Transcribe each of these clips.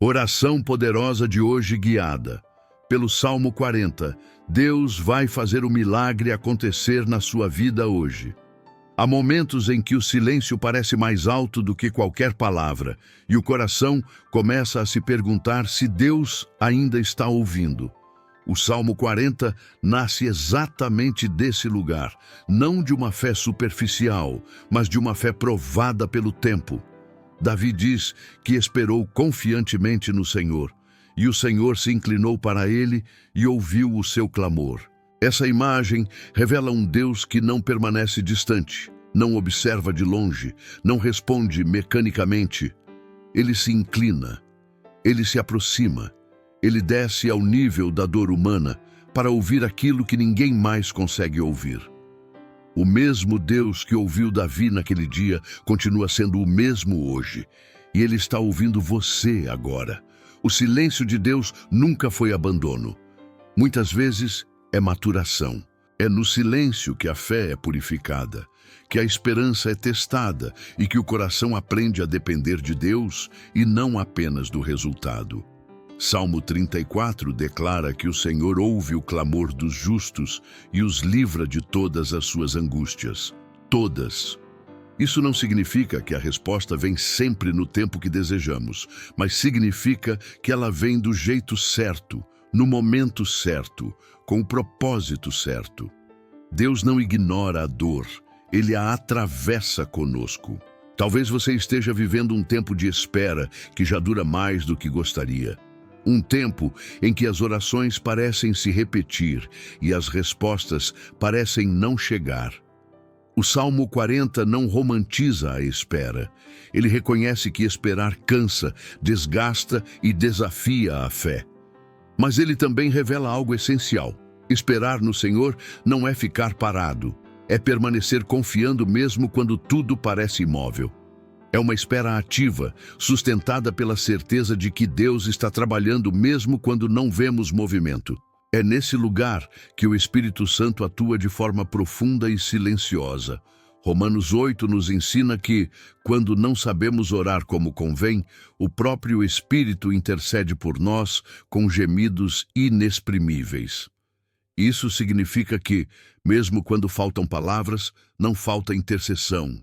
Oração poderosa de hoje guiada pelo Salmo 40. Deus vai fazer o milagre acontecer na sua vida hoje. Há momentos em que o silêncio parece mais alto do que qualquer palavra e o coração começa a se perguntar se Deus ainda está ouvindo. O Salmo 40 nasce exatamente desse lugar, não de uma fé superficial, mas de uma fé provada pelo tempo. Davi diz que esperou confiantemente no Senhor, e o Senhor se inclinou para ele e ouviu o seu clamor. Essa imagem revela um Deus que não permanece distante, não observa de longe, não responde mecanicamente. Ele se inclina, ele se aproxima, ele desce ao nível da dor humana para ouvir aquilo que ninguém mais consegue ouvir. O mesmo Deus que ouviu Davi naquele dia continua sendo o mesmo hoje, e ele está ouvindo você agora. O silêncio de Deus nunca foi abandono. Muitas vezes é maturação. É no silêncio que a fé é purificada, que a esperança é testada e que o coração aprende a depender de Deus e não apenas do resultado. Salmo 34 declara que o Senhor ouve o clamor dos justos e os livra de todas as suas angústias. Todas. Isso não significa que a resposta vem sempre no tempo que desejamos, mas significa que ela vem do jeito certo, no momento certo, com o propósito certo. Deus não ignora a dor, Ele a atravessa conosco. Talvez você esteja vivendo um tempo de espera que já dura mais do que gostaria. Um tempo em que as orações parecem se repetir e as respostas parecem não chegar. O Salmo 40 não romantiza a espera. Ele reconhece que esperar cansa, desgasta e desafia a fé. Mas ele também revela algo essencial. Esperar no Senhor não é ficar parado, é permanecer confiando mesmo quando tudo parece imóvel. É uma espera ativa, sustentada pela certeza de que Deus está trabalhando mesmo quando não vemos movimento. É nesse lugar que o Espírito Santo atua de forma profunda e silenciosa. Romanos 8 nos ensina que, quando não sabemos orar como convém, o próprio Espírito intercede por nós com gemidos inexprimíveis. Isso significa que, mesmo quando faltam palavras, não falta intercessão.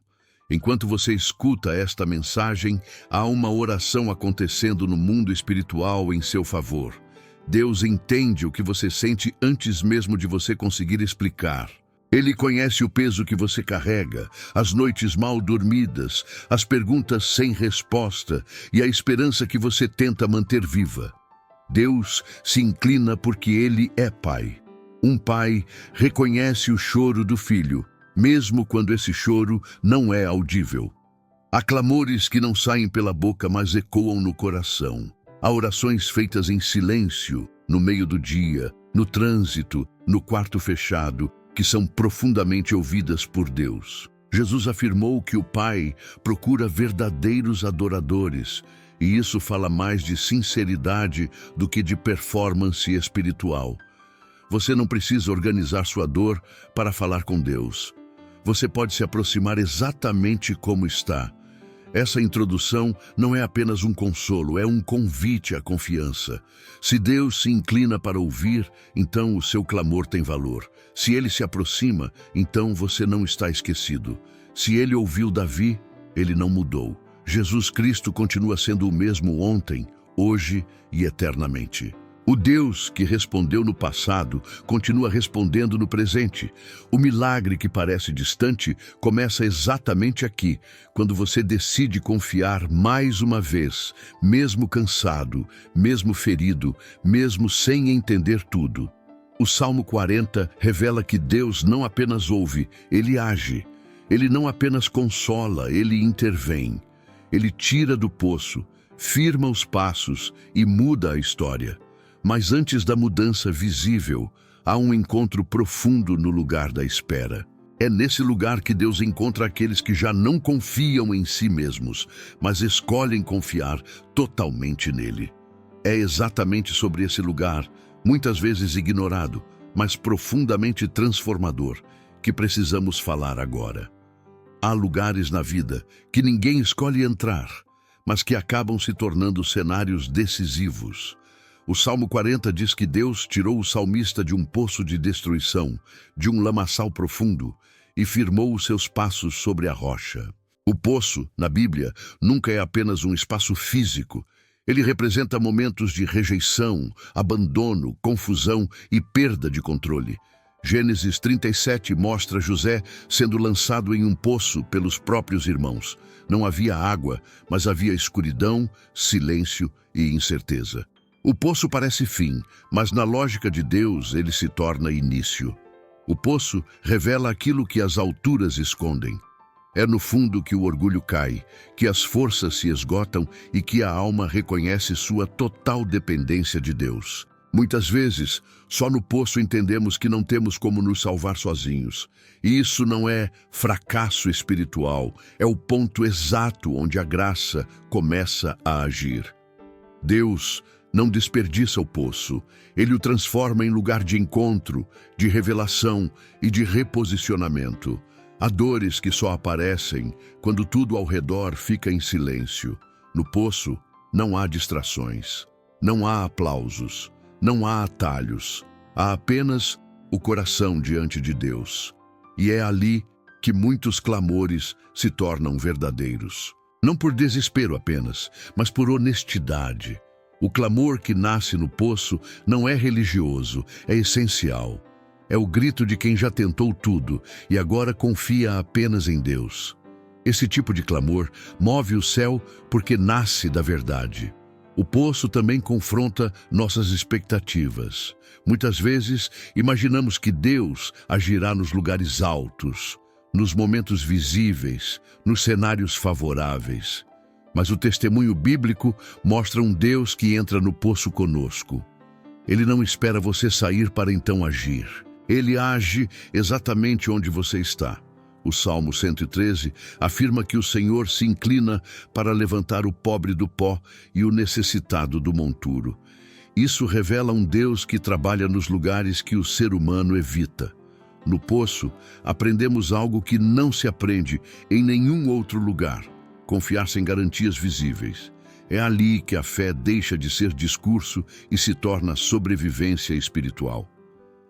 Enquanto você escuta esta mensagem, há uma oração acontecendo no mundo espiritual em seu favor. Deus entende o que você sente antes mesmo de você conseguir explicar. Ele conhece o peso que você carrega, as noites mal dormidas, as perguntas sem resposta e a esperança que você tenta manter viva. Deus se inclina porque Ele é Pai. Um pai reconhece o choro do filho, mesmo quando esse choro não é audível. Há clamores que não saem pela boca, mas ecoam no coração. Há orações feitas em silêncio, no meio do dia, no trânsito, no quarto fechado, que são profundamente ouvidas por Deus. Jesus afirmou que o Pai procura verdadeiros adoradores, e isso fala mais de sinceridade do que de performance espiritual. Você não precisa organizar sua dor para falar com Deus. Você pode se aproximar exatamente como está. Essa introdução não é apenas um consolo, é um convite à confiança. Se Deus se inclina para ouvir, então o seu clamor tem valor. Se Ele se aproxima, então você não está esquecido. Se Ele ouviu Davi, Ele não mudou. Jesus Cristo continua sendo o mesmo ontem, hoje e eternamente. O Deus que respondeu no passado continua respondendo no presente. O milagre que parece distante começa exatamente aqui, quando você decide confiar mais uma vez, mesmo cansado, mesmo ferido, mesmo sem entender tudo. O Salmo 40 revela que Deus não apenas ouve, Ele age. Ele não apenas consola, Ele intervém. Ele tira do poço, firma os passos e muda a história. Mas antes da mudança visível, há um encontro profundo no lugar da espera. É nesse lugar que Deus encontra aqueles que já não confiam em si mesmos, mas escolhem confiar totalmente nele. É exatamente sobre esse lugar, muitas vezes ignorado, mas profundamente transformador, que precisamos falar agora. Há lugares na vida que ninguém escolhe entrar, mas que acabam se tornando cenários decisivos. O Salmo 40 diz que Deus tirou o salmista de um poço de destruição, de um lamaçal profundo, e firmou os seus passos sobre a rocha. O poço, na Bíblia, nunca é apenas um espaço físico. Ele representa momentos de rejeição, abandono, confusão e perda de controle. Gênesis 37 mostra José sendo lançado em um poço pelos próprios irmãos. Não havia água, mas havia escuridão, silêncio e incerteza. O poço parece fim, mas na lógica de Deus ele se torna início. O poço revela aquilo que as alturas escondem. É no fundo que o orgulho cai, que as forças se esgotam e que a alma reconhece sua total dependência de Deus. Muitas vezes, só no poço entendemos que não temos como nos salvar sozinhos. E isso não é fracasso espiritual, é o ponto exato onde a graça começa a agir. Deus não desperdiça o poço, ele o transforma em lugar de encontro, de revelação e de reposicionamento. Há dores que só aparecem quando tudo ao redor fica em silêncio. No poço, não há distrações, não há aplausos, não há atalhos. Há apenas o coração diante de Deus. E é ali que muitos clamores se tornam verdadeiros. Não por desespero apenas, mas por honestidade. O clamor que nasce no poço não é religioso, é essencial. É o grito de quem já tentou tudo e agora confia apenas em Deus. Esse tipo de clamor move o céu porque nasce da verdade. O poço também confronta nossas expectativas. Muitas vezes imaginamos que Deus agirá nos lugares altos, nos momentos visíveis, nos cenários favoráveis. Mas o testemunho bíblico mostra um Deus que entra no poço conosco. Ele não espera você sair para então agir. Ele age exatamente onde você está. O Salmo 113 afirma que o Senhor se inclina para levantar o pobre do pó e o necessitado do monturo. Isso revela um Deus que trabalha nos lugares que o ser humano evita. No poço, aprendemos algo que não se aprende em nenhum outro lugar: confiar sem garantias visíveis. É ali que a fé deixa de ser discurso e se torna sobrevivência espiritual.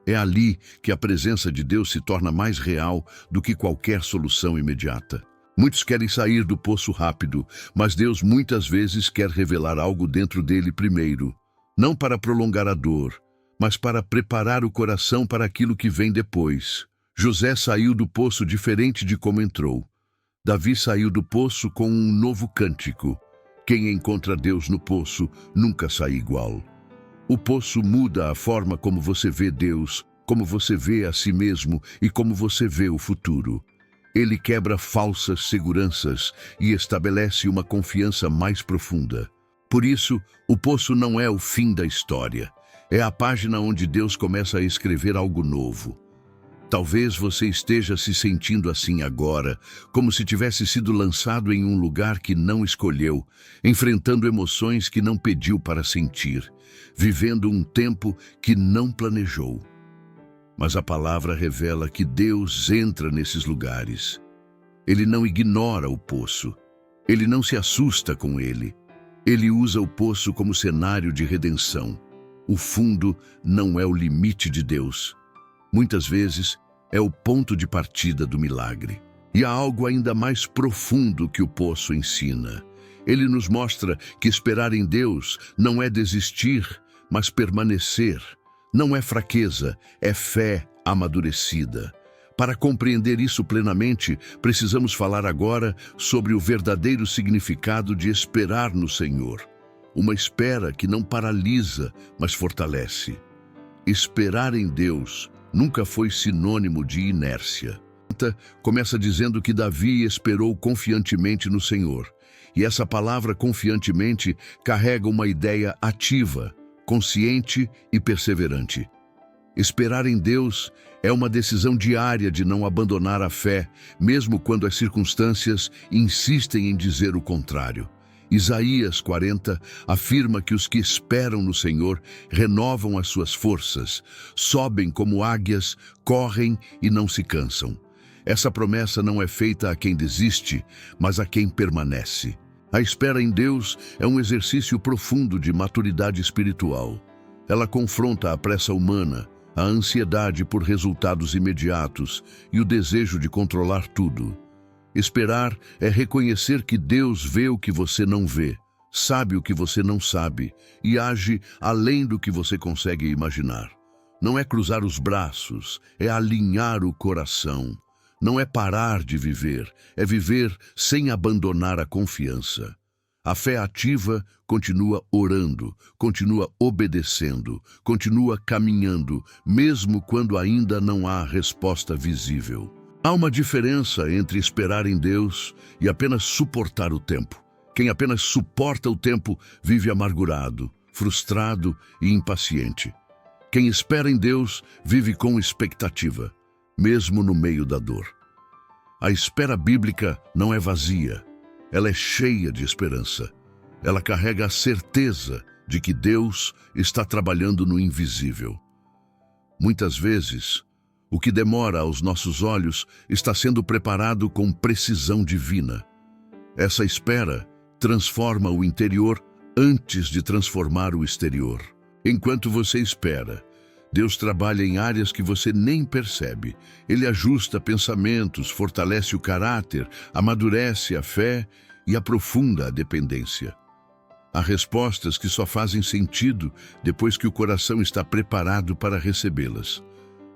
É ali que a presença de Deus se torna mais real do que qualquer solução imediata. Muitos querem sair do poço rápido, mas Deus muitas vezes quer revelar algo dentro dele primeiro. Não para prolongar a dor, mas para preparar o coração para aquilo que vem depois. José saiu do poço diferente de como entrou. Davi saiu do poço com um novo cântico. Quem encontra Deus no poço nunca sai igual. O poço muda a forma como você vê Deus, como você vê a si mesmo e como você vê o futuro. Ele quebra falsas seguranças e estabelece uma confiança mais profunda. Por isso, o poço não é o fim da história. É a página onde Deus começa a escrever algo novo. Talvez você esteja se sentindo assim agora, como se tivesse sido lançado em um lugar que não escolheu, enfrentando emoções que não pediu para sentir, vivendo um tempo que não planejou. Mas a palavra revela que Deus entra nesses lugares. Ele não ignora o poço. Ele não se assusta com ele. Ele usa o poço como cenário de redenção. O fundo não é o limite de Deus. Muitas vezes, é o ponto de partida do milagre. E há algo ainda mais profundo que o poço ensina. Ele nos mostra que esperar em Deus não é desistir, mas permanecer. Não é fraqueza, é fé amadurecida. Para compreender isso plenamente, precisamos falar agora sobre o verdadeiro significado de esperar no Senhor. Uma espera que não paralisa, mas fortalece. Esperar em Deus nunca foi sinônimo de inércia. Começa dizendo que Davi esperou confiantemente no Senhor. E essa palavra confiantemente carrega uma ideia ativa, consciente e perseverante. Esperar em Deus é uma decisão diária de não abandonar a fé, mesmo quando as circunstâncias insistem em dizer o contrário. Isaías 40 afirma que os que esperam no Senhor renovam as suas forças, sobem como águias, correm e não se cansam. Essa promessa não é feita a quem desiste, mas a quem permanece. A espera em Deus é um exercício profundo de maturidade espiritual. Ela confronta a pressa humana, a ansiedade por resultados imediatos e o desejo de controlar tudo. Esperar é reconhecer que Deus vê o que você não vê, sabe o que você não sabe e age além do que você consegue imaginar. Não é cruzar os braços, é alinhar o coração. Não é parar de viver, é viver sem abandonar a confiança. A fé ativa continua orando, continua obedecendo, continua caminhando, mesmo quando ainda não há resposta visível. Há uma diferença entre esperar em Deus e apenas suportar o tempo. Quem apenas suporta o tempo vive amargurado, frustrado e impaciente. Quem espera em Deus vive com expectativa, mesmo no meio da dor. A espera bíblica não é vazia, ela é cheia de esperança. Ela carrega a certeza de que Deus está trabalhando no invisível. Muitas vezes, o que demora aos nossos olhos está sendo preparado com precisão divina. Essa espera transforma o interior antes de transformar o exterior. Enquanto você espera, Deus trabalha em áreas que você nem percebe. Ele ajusta pensamentos, fortalece o caráter, amadurece a fé e aprofunda a dependência. Há respostas que só fazem sentido depois que o coração está preparado para recebê-las.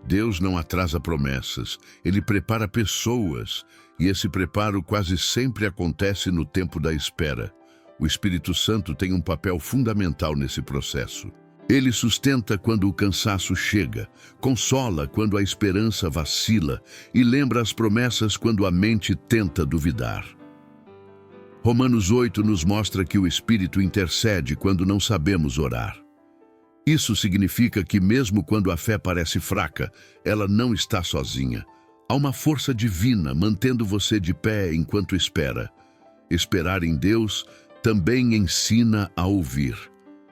Deus não atrasa promessas, Ele prepara pessoas, e esse preparo quase sempre acontece no tempo da espera. O Espírito Santo tem um papel fundamental nesse processo. Ele sustenta quando o cansaço chega, consola quando a esperança vacila e lembra as promessas quando a mente tenta duvidar. Romanos 8 nos mostra que o Espírito intercede quando não sabemos orar. Isso significa que mesmo quando a fé parece fraca, ela não está sozinha. Há uma força divina mantendo você de pé enquanto espera. Esperar em Deus também ensina a ouvir.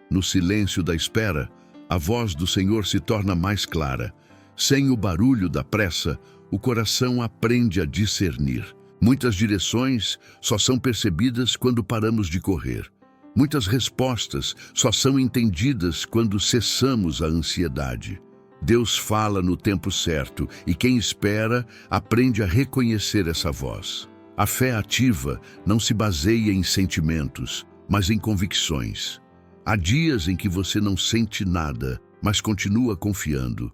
No silêncio da espera, a voz do Senhor se torna mais clara. Sem o barulho da pressa, o coração aprende a discernir. Muitas direções só são percebidas quando paramos de correr. Muitas respostas só são entendidas quando cessamos a ansiedade. Deus fala no tempo certo e quem espera aprende a reconhecer essa voz. A fé ativa não se baseia em sentimentos, mas em convicções. Há dias em que você não sente nada, mas continua confiando.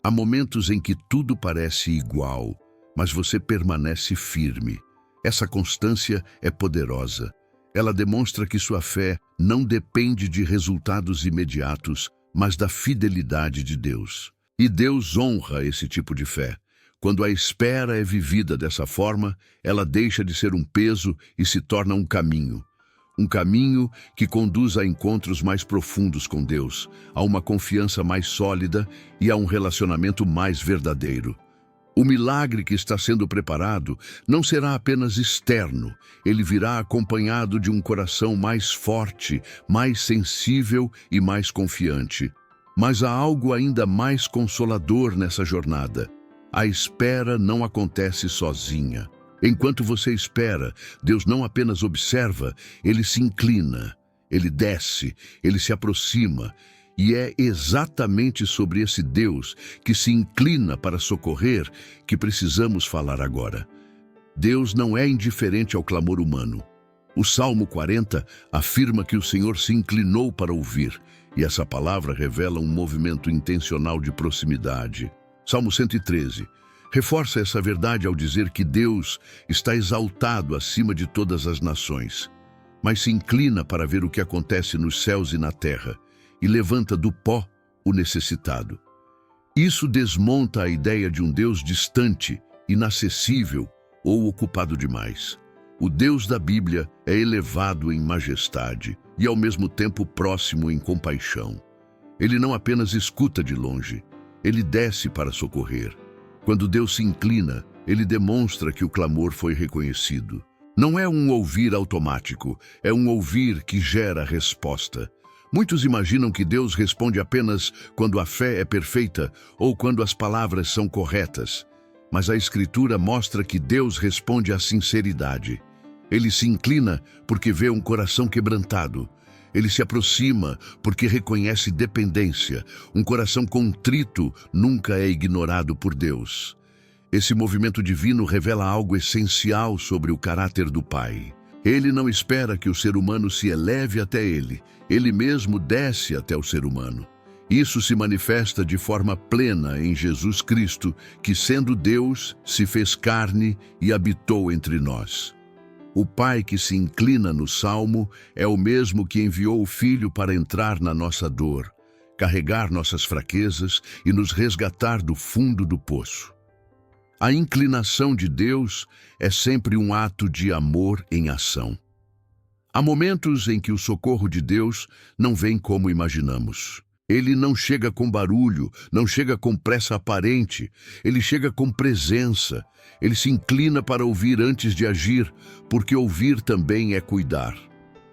Há momentos em que tudo parece igual, mas você permanece firme. Essa constância é poderosa. Ela demonstra que sua fé não depende de resultados imediatos, mas da fidelidade de Deus. E Deus honra esse tipo de fé. Quando a espera é vivida dessa forma, ela deixa de ser um peso e se torna um caminho. Um caminho que conduz a encontros mais profundos com Deus, a uma confiança mais sólida e a um relacionamento mais verdadeiro. O milagre que está sendo preparado não será apenas externo, ele virá acompanhado de um coração mais forte, mais sensível e mais confiante. Mas há algo ainda mais consolador nessa jornada. A espera não acontece sozinha. Enquanto você espera, Deus não apenas observa, Ele se inclina, Ele desce, Ele se aproxima. E é exatamente sobre esse Deus que se inclina para socorrer que precisamos falar agora. Deus não é indiferente ao clamor humano. O Salmo 40 afirma que o Senhor se inclinou para ouvir, e essa palavra revela um movimento intencional de proximidade. Salmo 113 reforça essa verdade ao dizer que Deus está exaltado acima de todas as nações, mas se inclina para ver o que acontece nos céus e na terra, e levanta do pó o necessitado. Isso desmonta a ideia de um Deus distante, inacessível ou ocupado demais. O Deus da Bíblia é elevado em majestade e ao mesmo tempo próximo em compaixão. Ele não apenas escuta de longe, ele desce para socorrer. Quando Deus se inclina, ele demonstra que o clamor foi reconhecido. Não é um ouvir automático, é um ouvir que gera resposta. Muitos imaginam que Deus responde apenas quando a fé é perfeita ou quando as palavras são corretas. Mas a Escritura mostra que Deus responde à sinceridade. Ele se inclina porque vê um coração quebrantado. Ele se aproxima porque reconhece dependência. Um coração contrito nunca é ignorado por Deus. Esse movimento divino revela algo essencial sobre o caráter do Pai. Ele não espera que o ser humano se eleve até ele. Ele mesmo desce até o ser humano. Isso se manifesta de forma plena em Jesus Cristo, que, sendo Deus, se fez carne e habitou entre nós. O Pai que se inclina no Salmo é o mesmo que enviou o Filho para entrar na nossa dor, carregar nossas fraquezas e nos resgatar do fundo do poço. A inclinação de Deus é sempre um ato de amor em ação. Há momentos em que o socorro de Deus não vem como imaginamos. Ele não chega com barulho, não chega com pressa aparente, ele chega com presença. Ele se inclina para ouvir antes de agir, porque ouvir também é cuidar.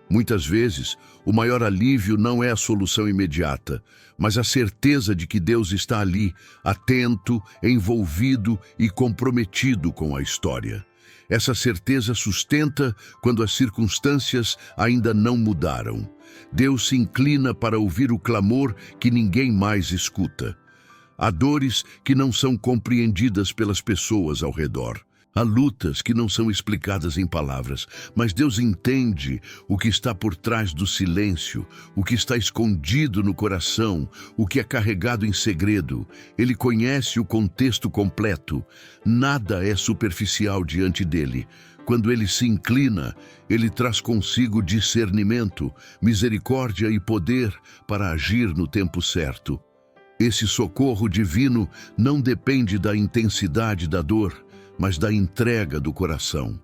Muitas vezes, o maior alívio não é a solução imediata, mas a certeza de que Deus está ali, atento, envolvido e comprometido com a história. Essa certeza sustenta quando as circunstâncias ainda não mudaram. Deus se inclina para ouvir o clamor que ninguém mais escuta. Há dores que não são compreendidas pelas pessoas ao redor. Há lutas que não são explicadas em palavras, mas Deus entende o que está por trás do silêncio, o que está escondido no coração, o que é carregado em segredo. Ele conhece o contexto completo. Nada é superficial diante dele. Quando ele se inclina, ele traz consigo discernimento, misericórdia e poder para agir no tempo certo. Esse socorro divino não depende da intensidade da dor, mas da entrega do coração.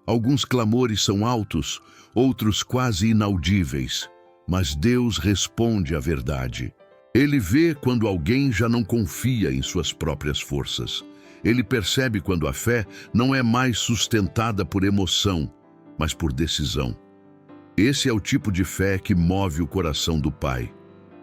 Alguns clamores são altos, outros quase inaudíveis, mas Deus responde à verdade. Ele vê quando alguém já não confia em suas próprias forças. Ele percebe quando a fé não é mais sustentada por emoção, mas por decisão. Esse é o tipo de fé que move o coração do Pai.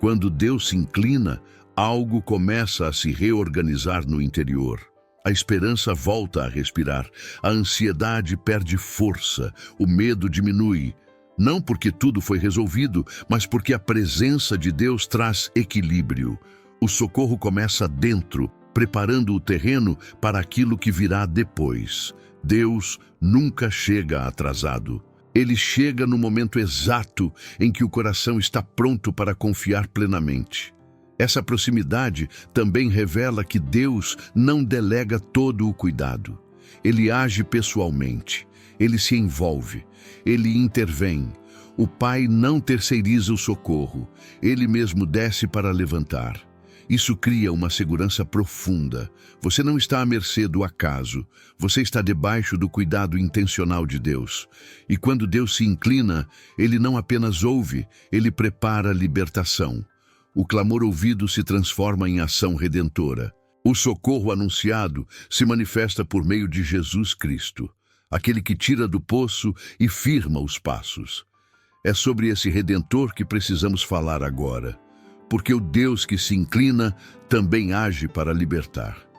Quando Deus se inclina, algo começa a se reorganizar no interior. A esperança volta a respirar, a ansiedade perde força, o medo diminui. Não porque tudo foi resolvido, mas porque a presença de Deus traz equilíbrio. O socorro começa dentro, preparando o terreno para aquilo que virá depois. Deus nunca chega atrasado. Ele chega no momento exato em que o coração está pronto para confiar plenamente. Essa proximidade também revela que Deus não delega todo o cuidado. Ele age pessoalmente, ele se envolve, ele intervém. O Pai não terceiriza o socorro, ele mesmo desce para levantar. Isso cria uma segurança profunda. Você não está à mercê do acaso, você está debaixo do cuidado intencional de Deus. E quando Deus se inclina, ele não apenas ouve, ele prepara a libertação. O clamor ouvido se transforma em ação redentora. O socorro anunciado se manifesta por meio de Jesus Cristo, aquele que tira do poço e firma os passos. É sobre esse Redentor que precisamos falar agora, porque o Deus que se inclina também age para libertar.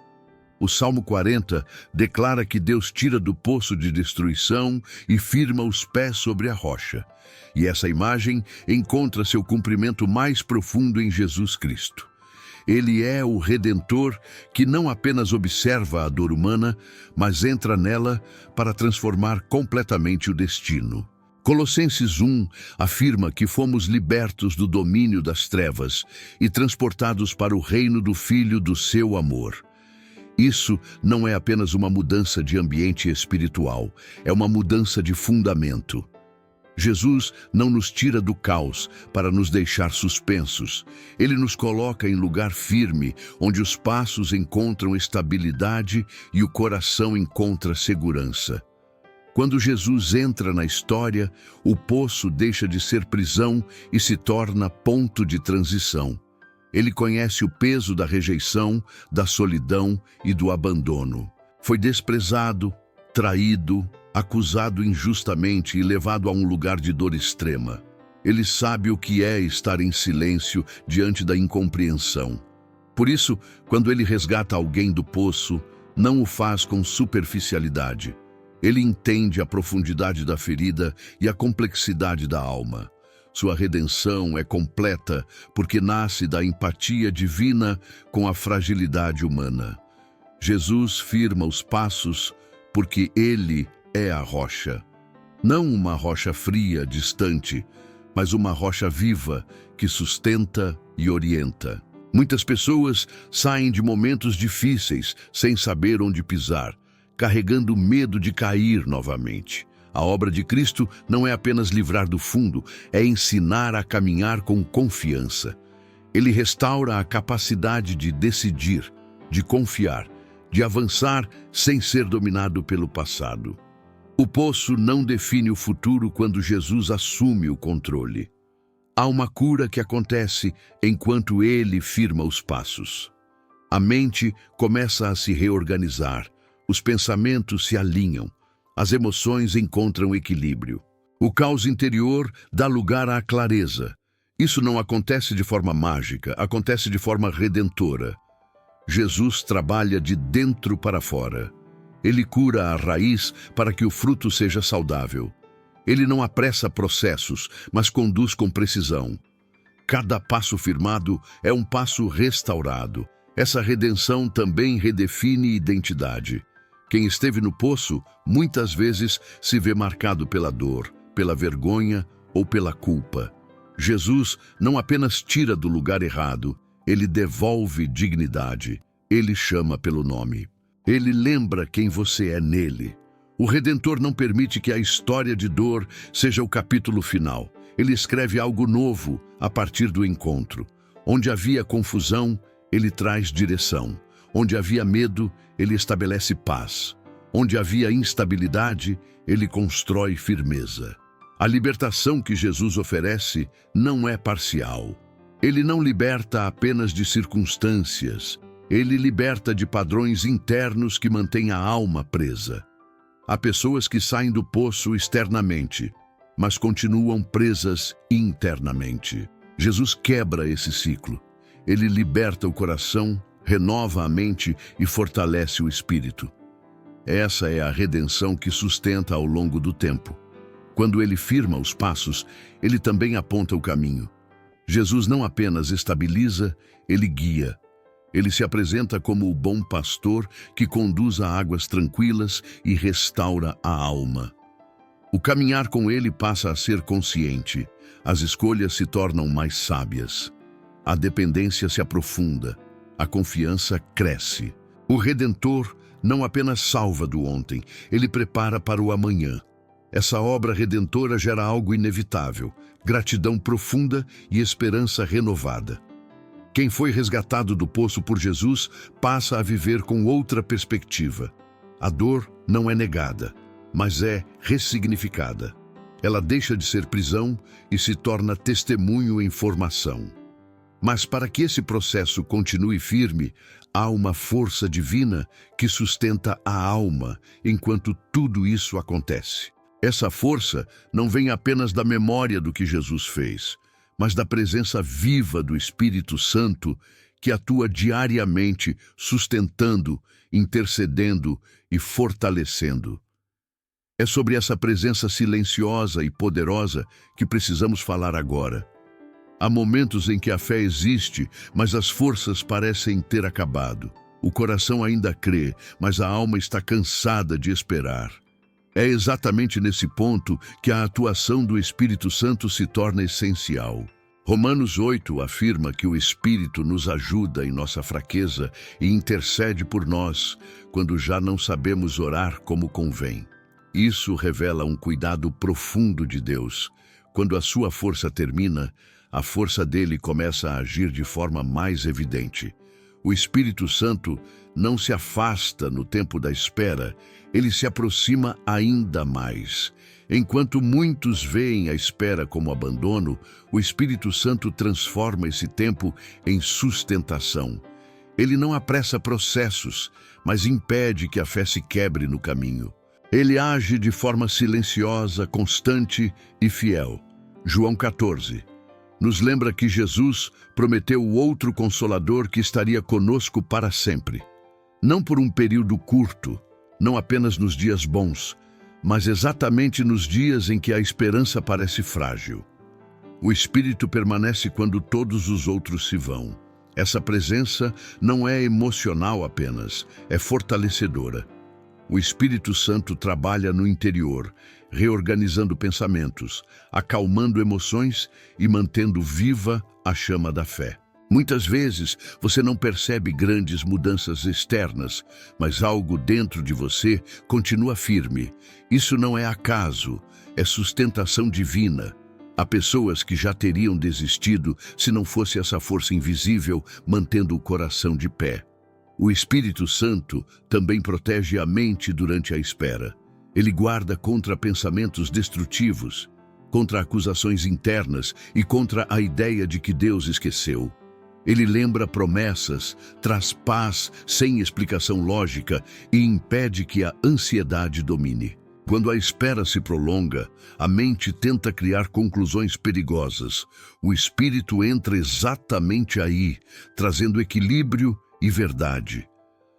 O Salmo 40 declara que Deus tira do poço de destruição e firma os pés sobre a rocha. E essa imagem encontra seu cumprimento mais profundo em Jesus Cristo. Ele é o Redentor que não apenas observa a dor humana, mas entra nela para transformar completamente o destino. Colossenses 1 afirma que fomos libertos do domínio das trevas e transportados para o reino do Filho do seu amor. Isso não é apenas uma mudança de ambiente espiritual, é uma mudança de fundamento. Jesus não nos tira do caos para nos deixar suspensos. Ele nos coloca em lugar firme, onde os passos encontram estabilidade e o coração encontra segurança. Quando Jesus entra na história, o poço deixa de ser prisão e se torna ponto de transição. Ele conhece o peso da rejeição, da solidão e do abandono. Foi desprezado, traído, acusado injustamente e levado a um lugar de dor extrema. Ele sabe o que é estar em silêncio diante da incompreensão. Por isso, quando ele resgata alguém do poço, não o faz com superficialidade. Ele entende a profundidade da ferida e a complexidade da alma. Sua redenção é completa porque nasce da empatia divina com a fragilidade humana. Jesus firma os passos porque Ele é a rocha. Não uma rocha fria, distante, mas uma rocha viva que sustenta e orienta. Muitas pessoas saem de momentos difíceis sem saber onde pisar, carregando medo de cair novamente. A obra de Cristo não é apenas livrar do fundo, é ensinar a caminhar com confiança. Ele restaura a capacidade de decidir, de confiar, de avançar sem ser dominado pelo passado. O poço não define o futuro quando Jesus assume o controle. Há uma cura que acontece enquanto Ele firma os passos. A mente começa a se reorganizar, os pensamentos se alinham, as emoções encontram equilíbrio. O caos interior dá lugar à clareza. Isso não acontece de forma mágica, acontece de forma redentora. Jesus trabalha de dentro para fora. Ele cura a raiz para que o fruto seja saudável. Ele não apressa processos, mas conduz com precisão. Cada passo firmado é um passo restaurado. Essa redenção também redefine identidade. Quem esteve no poço, muitas vezes se vê marcado pela dor, pela vergonha ou pela culpa. Jesus não apenas tira do lugar errado, ele devolve dignidade. Ele chama pelo nome. Ele lembra quem você é nele. O Redentor não permite que a história de dor seja o capítulo final. Ele escreve algo novo a partir do encontro. Onde havia confusão, ele traz direção. Onde havia medo, ele estabelece paz. Onde havia instabilidade, ele constrói firmeza. A libertação que Jesus oferece não é parcial. Ele não liberta apenas de circunstâncias. Ele liberta de padrões internos que mantêm a alma presa. Há pessoas que saem do poço externamente, mas continuam presas internamente. Jesus quebra esse ciclo. Ele liberta o coração, renova a mente e fortalece o espírito. Essa é a redenção que sustenta ao longo do tempo. Quando ele firma os passos, ele também aponta o caminho. Jesus não apenas estabiliza, ele guia. Ele se apresenta como o bom pastor que conduz a águas tranquilas e restaura a alma. O caminhar com ele passa a ser consciente. As escolhas se tornam mais sábias. A dependência se aprofunda. A confiança cresce. O Redentor não apenas salva do ontem, ele prepara para o amanhã. Essa obra redentora gera algo inevitável, gratidão profunda e esperança renovada. Quem foi resgatado do poço por Jesus passa a viver com outra perspectiva. A dor não é negada, mas é ressignificada. Ela deixa de ser prisão e se torna testemunho em formação. Mas para que esse processo continue firme, há uma força divina que sustenta a alma enquanto tudo isso acontece. Essa força não vem apenas da memória do que Jesus fez, mas da presença viva do Espírito Santo que atua diariamente, sustentando, intercedendo e fortalecendo. É sobre essa presença silenciosa e poderosa que precisamos falar agora. Há momentos em que a fé existe, mas as forças parecem ter acabado. O coração ainda crê, mas a alma está cansada de esperar. É exatamente nesse ponto que a atuação do Espírito Santo se torna essencial. Romanos 8 afirma que o Espírito nos ajuda em nossa fraqueza e intercede por nós quando já não sabemos orar como convém. Isso revela um cuidado profundo de Deus. Quando a sua força termina, a força dele começa a agir de forma mais evidente. O Espírito Santo não se afasta no tempo da espera, ele se aproxima ainda mais. Enquanto muitos veem a espera como abandono, o Espírito Santo transforma esse tempo em sustentação. Ele não apressa processos, mas impede que a fé se quebre no caminho. Ele age de forma silenciosa, constante e fiel. João 14. Nos lembra que Jesus prometeu o outro Consolador que estaria conosco para sempre. Não por um período curto, não apenas nos dias bons, mas exatamente nos dias em que a esperança parece frágil. O Espírito permanece quando todos os outros se vão. Essa presença não é emocional apenas, é fortalecedora. O Espírito Santo trabalha no interior, reorganizando pensamentos, acalmando emoções e mantendo viva a chama da fé. Muitas vezes você não percebe grandes mudanças externas, mas algo dentro de você continua firme. Isso não é acaso, é sustentação divina. Há pessoas que já teriam desistido se não fosse essa força invisível mantendo o coração de pé. O Espírito Santo também protege a mente durante a espera. Ele guarda contra pensamentos destrutivos, contra acusações internas e contra a ideia de que Deus esqueceu. Ele lembra promessas, traz paz sem explicação lógica e impede que a ansiedade domine. Quando a espera se prolonga, a mente tenta criar conclusões perigosas. O Espírito entra exatamente aí, trazendo equilíbrio e verdade.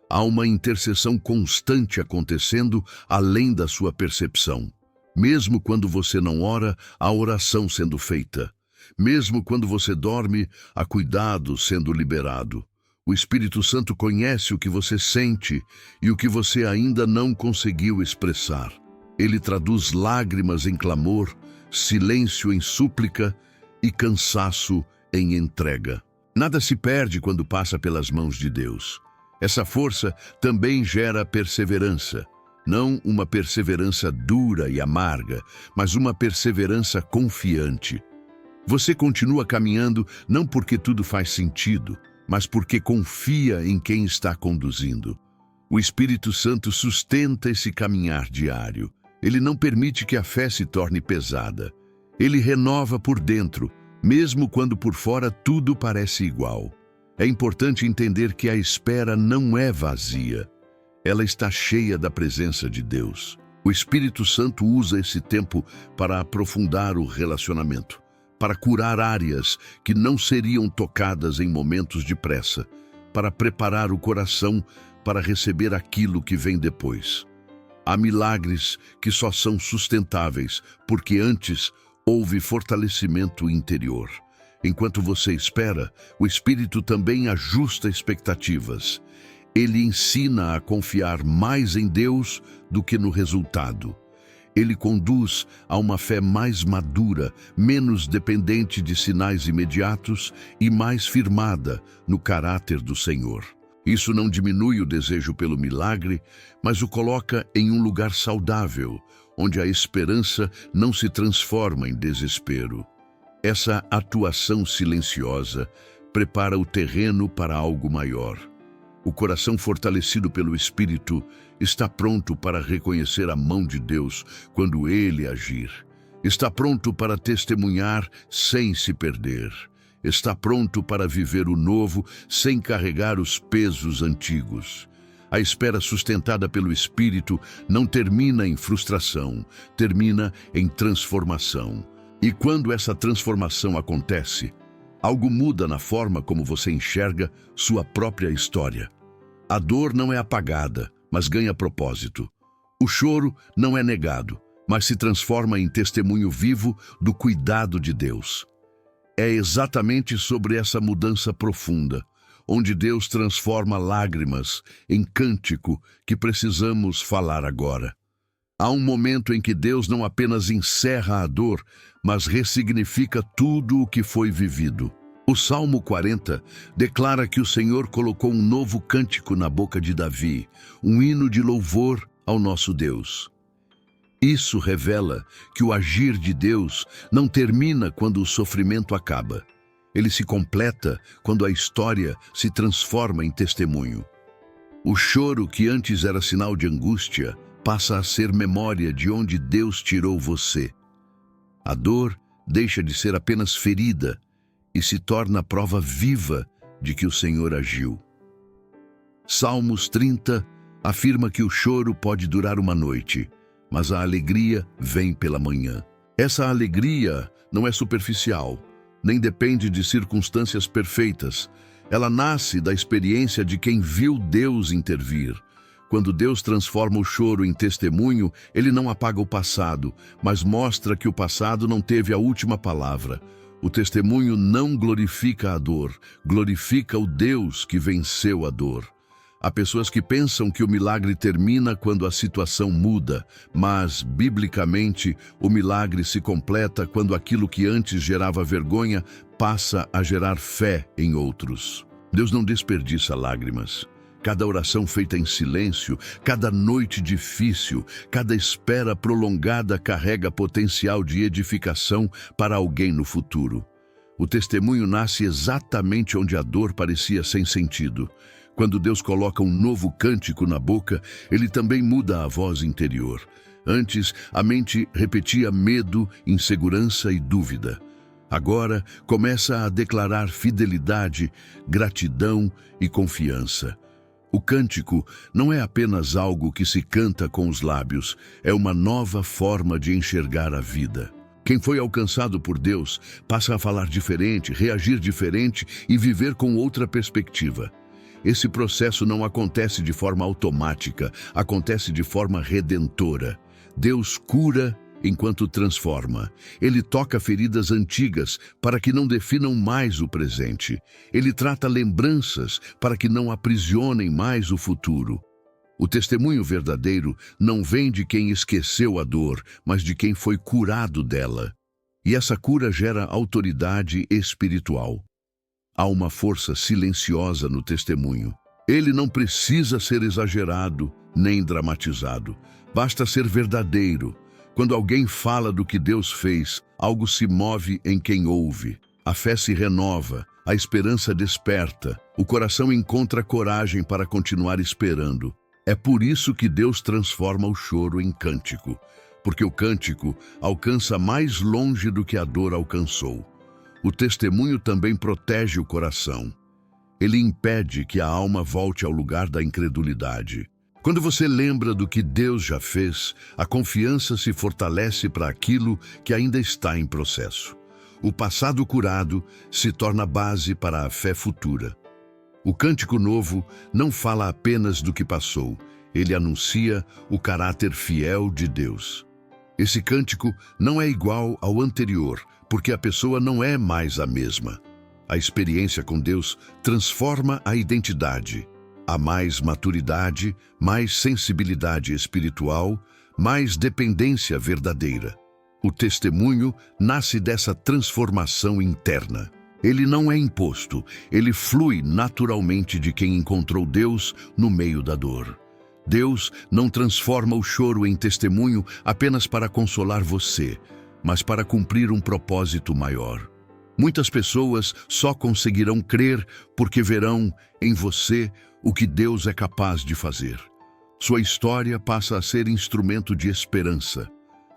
Há uma intercessão constante acontecendo além da sua percepção. Mesmo quando você não ora, há oração sendo feita. Mesmo quando você dorme, há cuidado sendo liberado. O Espírito Santo conhece o que você sente e o que você ainda não conseguiu expressar. Ele traduz lágrimas em clamor, silêncio em súplica e cansaço em entrega. Nada se perde quando passa pelas mãos de Deus. Essa força também gera perseverança. Não uma perseverança dura e amarga, mas uma perseverança confiante. Você continua caminhando não porque tudo faz sentido, mas porque confia em quem está conduzindo. O Espírito Santo sustenta esse caminhar diário. Ele não permite que a fé se torne pesada. Ele renova por dentro, mesmo quando por fora tudo parece igual. É importante entender que a espera não é vazia. Ela está cheia da presença de Deus. O Espírito Santo usa esse tempo para aprofundar o relacionamento, para curar áreas que não seriam tocadas em momentos de pressa, para preparar o coração para receber aquilo que vem depois. Há milagres que só são sustentáveis porque antes houve fortalecimento interior. Enquanto você espera, o Espírito também ajusta expectativas. Ele ensina a confiar mais em Deus do que no resultado. Ele conduz a uma fé mais madura, menos dependente de sinais imediatos e mais firmada no caráter do Senhor. Isso não diminui o desejo pelo milagre, mas o coloca em um lugar saudável, onde a esperança não se transforma em desespero. Essa atuação silenciosa prepara o terreno para algo maior. O coração fortalecido pelo Espírito está pronto para reconhecer a mão de Deus quando Ele agir. Está pronto para testemunhar sem se perder. Está pronto para viver o novo sem carregar os pesos antigos. A espera sustentada pelo Espírito não termina em frustração, termina em transformação. E quando essa transformação acontece, algo muda na forma como você enxerga sua própria história. A dor não é apagada, mas ganha propósito. O choro não é negado, mas se transforma em testemunho vivo do cuidado de Deus. É exatamente sobre essa mudança profunda, onde Deus transforma lágrimas em cântico, que precisamos falar agora. Há um momento em que Deus não apenas encerra a dor, mas ressignifica tudo o que foi vivido. O Salmo 40 declara que o Senhor colocou um novo cântico na boca de Davi, um hino de louvor ao nosso Deus. Isso revela que o agir de Deus não termina quando o sofrimento acaba. Ele se completa quando a história se transforma em testemunho. O choro que antes era sinal de angústia passa a ser memória de onde Deus tirou você. A dor deixa de ser apenas ferida e se torna prova viva de que o Senhor agiu. Salmos 30 afirma que o choro pode durar uma noite, mas a alegria vem pela manhã. Essa alegria não é superficial, nem depende de circunstâncias perfeitas. Ela nasce da experiência de quem viu Deus intervir. Quando Deus transforma o choro em testemunho, Ele não apaga o passado, mas mostra que o passado não teve a última palavra. O testemunho não glorifica a dor, glorifica o Deus que venceu a dor. Há pessoas que pensam que o milagre termina quando a situação muda, mas, biblicamente, o milagre se completa quando aquilo que antes gerava vergonha passa a gerar fé em outros. Deus não desperdiça lágrimas. Cada oração feita em silêncio, cada noite difícil, cada espera prolongada carrega potencial de edificação para alguém no futuro. O testemunho nasce exatamente onde a dor parecia sem sentido. Quando Deus coloca um novo cântico na boca, Ele também muda a voz interior. Antes, a mente repetia medo, insegurança e dúvida. Agora, começa a declarar fidelidade, gratidão e confiança. O cântico não é apenas algo que se canta com os lábios, é uma nova forma de enxergar a vida. Quem foi alcançado por Deus passa a falar diferente, reagir diferente e viver com outra perspectiva. Esse processo não acontece de forma automática, acontece de forma redentora. Deus cura enquanto transforma. Ele toca feridas antigas para que não definam mais o presente. Ele trata lembranças para que não aprisionem mais o futuro. O testemunho verdadeiro não vem de quem esqueceu a dor, mas de quem foi curado dela. E essa cura gera autoridade espiritual. Há uma força silenciosa no testemunho. Ele não precisa ser exagerado nem dramatizado. Basta ser verdadeiro. Quando alguém fala do que Deus fez, algo se move em quem ouve. A fé se renova, a esperança desperta, o coração encontra coragem para continuar esperando. É por isso que Deus transforma o choro em cântico, porque o cântico alcança mais longe do que a dor alcançou. O testemunho também protege o coração. Ele impede que a alma volte ao lugar da incredulidade. Quando você lembra do que Deus já fez, a confiança se fortalece para aquilo que ainda está em processo. O passado curado se torna base para a fé futura. O cântico novo não fala apenas do que passou, ele anuncia o caráter fiel de Deus. Esse cântico não é igual ao anterior, porque a pessoa não é mais a mesma. A experiência com Deus transforma a identidade. Há mais maturidade, mais sensibilidade espiritual, mais dependência verdadeira. O testemunho nasce dessa transformação interna. Ele não é imposto, ele flui naturalmente de quem encontrou Deus no meio da dor. Deus não transforma o choro em testemunho apenas para consolar você, mas para cumprir um propósito maior. Muitas pessoas só conseguirão crer porque verão em você o que Deus é capaz de fazer. Sua história passa a ser instrumento de esperança.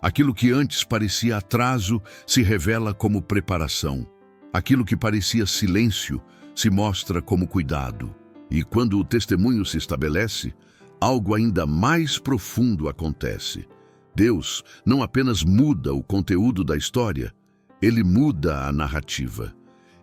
Aquilo que antes parecia atraso se revela como preparação. Aquilo que parecia silêncio se mostra como cuidado. E quando o testemunho se estabelece, algo ainda mais profundo acontece. Deus não apenas muda o conteúdo da história, ele muda a narrativa.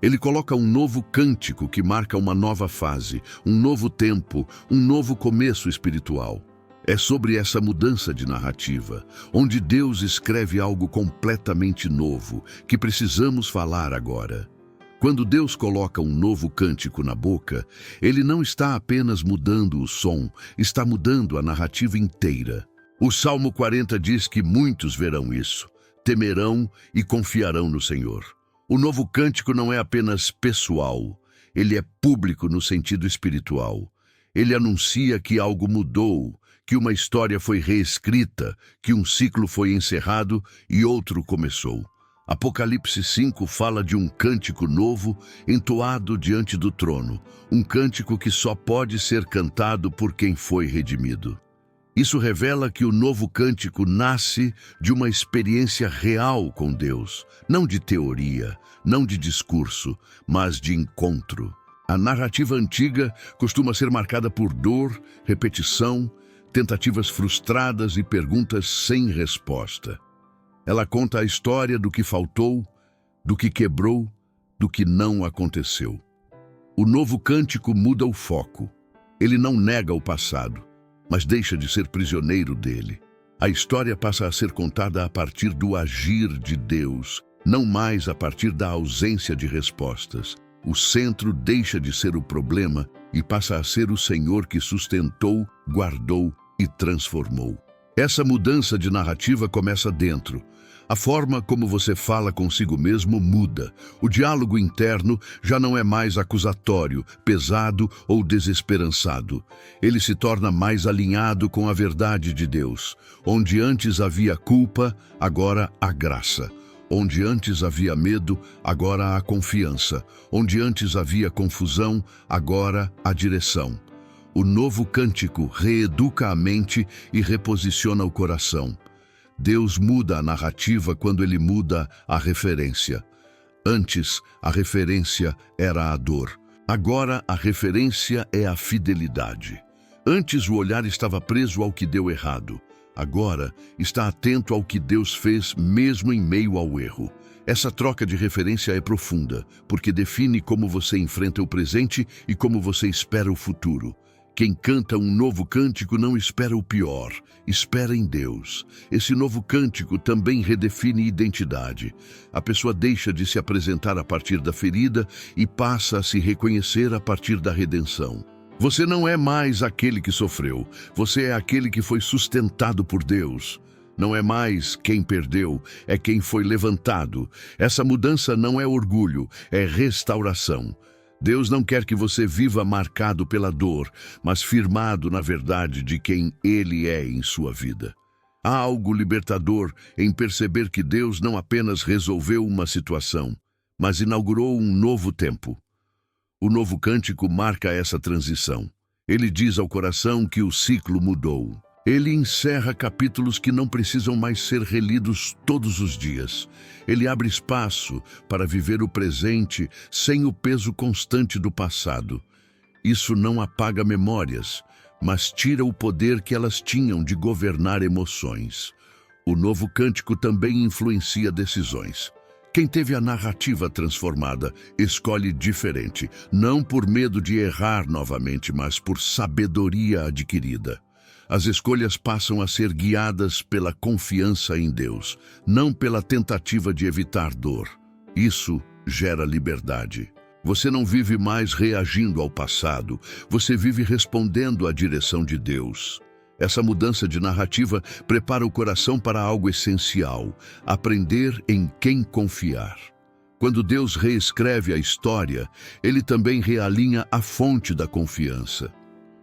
Ele coloca um novo cântico que marca uma nova fase, um novo tempo, um novo começo espiritual. É sobre essa mudança de narrativa, onde Deus escreve algo completamente novo, que precisamos falar agora. Quando Deus coloca um novo cântico na boca, Ele não está apenas mudando o som, está mudando a narrativa inteira. O Salmo 40 diz que muitos verão isso, temerão e confiarão no Senhor. O novo cântico não é apenas pessoal, ele é público no sentido espiritual. Ele anuncia que algo mudou, que uma história foi reescrita, que um ciclo foi encerrado e outro começou. Apocalipse 5 fala de um cântico novo entoado diante do trono, um cântico que só pode ser cantado por quem foi redimido. Isso revela que o novo cântico nasce de uma experiência real com Deus, não de teoria, não de discurso, mas de encontro. A narrativa antiga costuma ser marcada por dor, repetição, tentativas frustradas e perguntas sem resposta. Ela conta a história do que faltou, do que quebrou, do que não aconteceu. O novo cântico muda o foco. Ele não nega o passado, mas deixa de ser prisioneiro dele. A história passa a ser contada a partir do agir de Deus, não mais a partir da ausência de respostas. O centro deixa de ser o problema e passa a ser o Senhor que sustentou, guardou e transformou. Essa mudança de narrativa começa dentro. A forma como você fala consigo mesmo muda. O diálogo interno já não é mais acusatório, pesado ou desesperançado. Ele se torna mais alinhado com a verdade de Deus. Onde antes havia culpa, agora há graça. Onde antes havia medo, agora há confiança. Onde antes havia confusão, agora há direção. O novo cântico reeduca a mente e reposiciona o coração. Deus muda a narrativa quando ele muda a referência. Antes, a referência era a dor. Agora, a referência é a fidelidade. Antes, o olhar estava preso ao que deu errado. Agora, está atento ao que Deus fez mesmo em meio ao erro. Essa troca de referência é profunda, porque define como você enfrenta o presente e como você espera o futuro. Quem canta um novo cântico não espera o pior, espera em Deus. Esse novo cântico também redefine identidade. A pessoa deixa de se apresentar a partir da ferida e passa a se reconhecer a partir da redenção. Você não é mais aquele que sofreu, você é aquele que foi sustentado por Deus. Não é mais quem perdeu, é quem foi levantado. Essa mudança não é orgulho, é restauração. Deus não quer que você viva marcado pela dor, mas firmado na verdade de quem Ele é em sua vida. Há algo libertador em perceber que Deus não apenas resolveu uma situação, mas inaugurou um novo tempo. O novo cântico marca essa transição. Ele diz ao coração que o ciclo mudou. Ele encerra capítulos que não precisam mais ser relidos todos os dias. Ele abre espaço para viver o presente sem o peso constante do passado. Isso não apaga memórias, mas tira o poder que elas tinham de governar emoções. O novo cântico também influencia decisões. Quem teve a narrativa transformada escolhe diferente, não por medo de errar novamente, mas por sabedoria adquirida. As escolhas passam a ser guiadas pela confiança em Deus, não pela tentativa de evitar dor. Isso gera liberdade. Você não vive mais reagindo ao passado, você vive respondendo à direção de Deus. Essa mudança de narrativa prepara o coração para algo essencial: aprender em quem confiar. Quando Deus reescreve a história, Ele também realinha a fonte da confiança.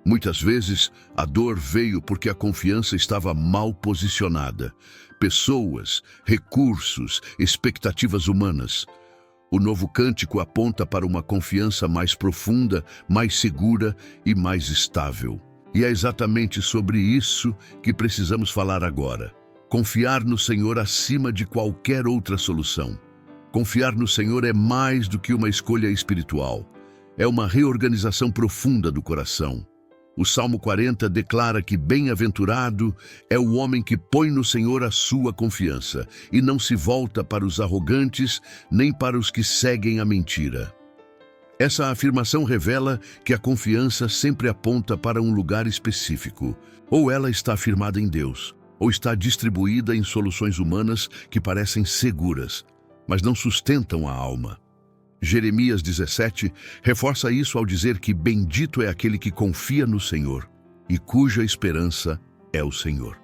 Muitas vezes, a dor veio porque a confiança estava mal posicionada. Pessoas, recursos, expectativas humanas. O novo cântico aponta para uma confiança mais profunda, mais segura e mais estável. E é exatamente sobre isso que precisamos falar agora. Confiar no Senhor acima de qualquer outra solução. Confiar no Senhor é mais do que uma escolha espiritual. É uma reorganização profunda do coração. O Salmo 40 declara que bem-aventurado é o homem que põe no Senhor a sua confiança e não se volta para os arrogantes nem para os que seguem a mentira. Essa afirmação revela que a confiança sempre aponta para um lugar específico. Ou ela está firmada em Deus, ou está distribuída em soluções humanas que parecem seguras, mas não sustentam a alma. Jeremias 17 reforça isso ao dizer que bendito é aquele que confia no Senhor e cuja esperança é o Senhor.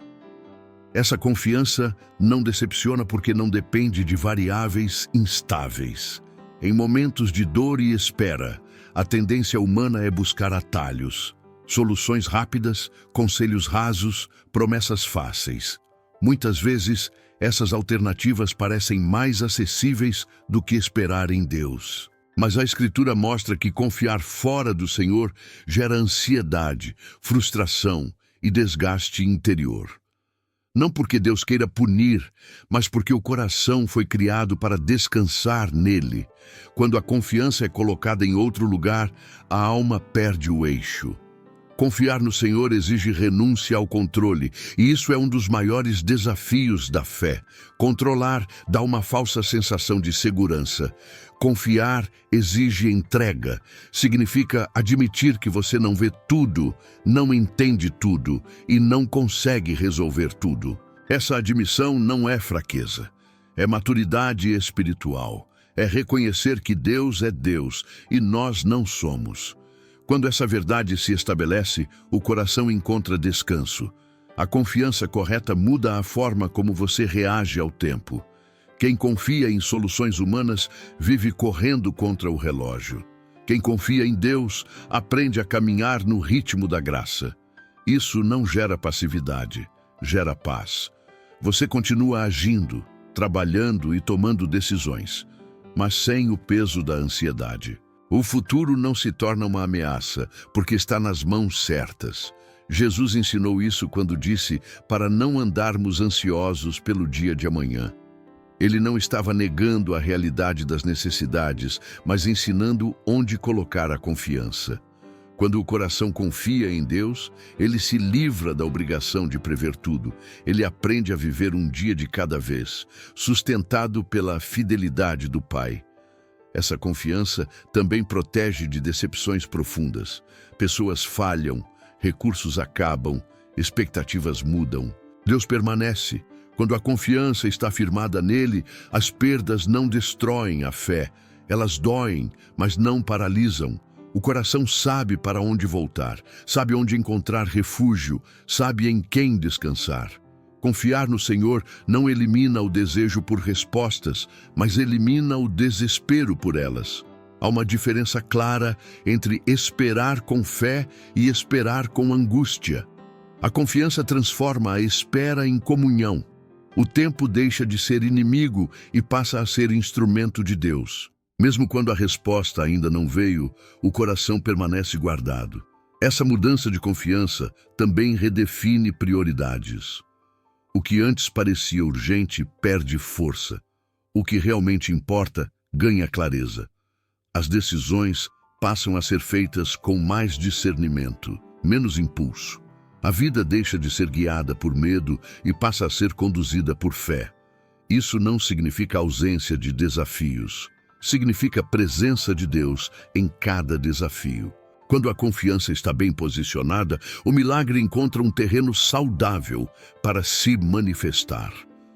Essa confiança não decepciona porque não depende de variáveis instáveis. Em momentos de dor e espera, a tendência humana é buscar atalhos, soluções rápidas, conselhos rasos, promessas fáceis. Muitas vezes, essas alternativas parecem mais acessíveis do que esperar em Deus. Mas a Escritura mostra que confiar fora do Senhor gera ansiedade, frustração e desgaste interior. Não porque Deus queira punir, mas porque o coração foi criado para descansar nele. Quando a confiança é colocada em outro lugar, a alma perde o eixo. Confiar no Senhor exige renúncia ao controle, e isso é um dos maiores desafios da fé. Controlar dá uma falsa sensação de segurança. Confiar exige entrega. Significa admitir que você não vê tudo, não entende tudo e não consegue resolver tudo. Essa admissão não é fraqueza, é maturidade espiritual. É reconhecer que Deus é Deus e nós não somos. Quando essa verdade se estabelece, o coração encontra descanso. A confiança correta muda a forma como você reage ao tempo. Quem confia em soluções humanas vive correndo contra o relógio. Quem confia em Deus aprende a caminhar no ritmo da graça. Isso não gera passividade, gera paz. Você continua agindo, trabalhando e tomando decisões, mas sem o peso da ansiedade. O futuro não se torna uma ameaça, porque está nas mãos certas. Jesus ensinou isso quando disse para não andarmos ansiosos pelo dia de amanhã. Ele não estava negando a realidade das necessidades, mas ensinando onde colocar a confiança. Quando o coração confia em Deus, ele se livra da obrigação de prever tudo. Ele aprende a viver um dia de cada vez, sustentado pela fidelidade do Pai. Essa confiança também protege de decepções profundas. Pessoas falham, recursos acabam, expectativas mudam. Deus permanece. Quando a confiança está firmada nele, as perdas não destroem a fé. Elas doem, mas não paralisam. O coração sabe para onde voltar, sabe onde encontrar refúgio, sabe em quem descansar. Confiar no Senhor não elimina o desejo por respostas, mas elimina o desespero por elas. Há uma diferença clara entre esperar com fé e esperar com angústia. A confiança transforma a espera em comunhão. O tempo deixa de ser inimigo e passa a ser instrumento de Deus. Mesmo quando a resposta ainda não veio, o coração permanece guardado. Essa mudança de confiança também redefine prioridades. O que antes parecia urgente perde força. O que realmente importa ganha clareza. As decisões passam a ser feitas com mais discernimento, menos impulso. A vida deixa de ser guiada por medo e passa a ser conduzida por fé. Isso não significa ausência de desafios. Significa presença de Deus em cada desafio. Quando a confiança está bem posicionada, o milagre encontra um terreno saudável para se manifestar.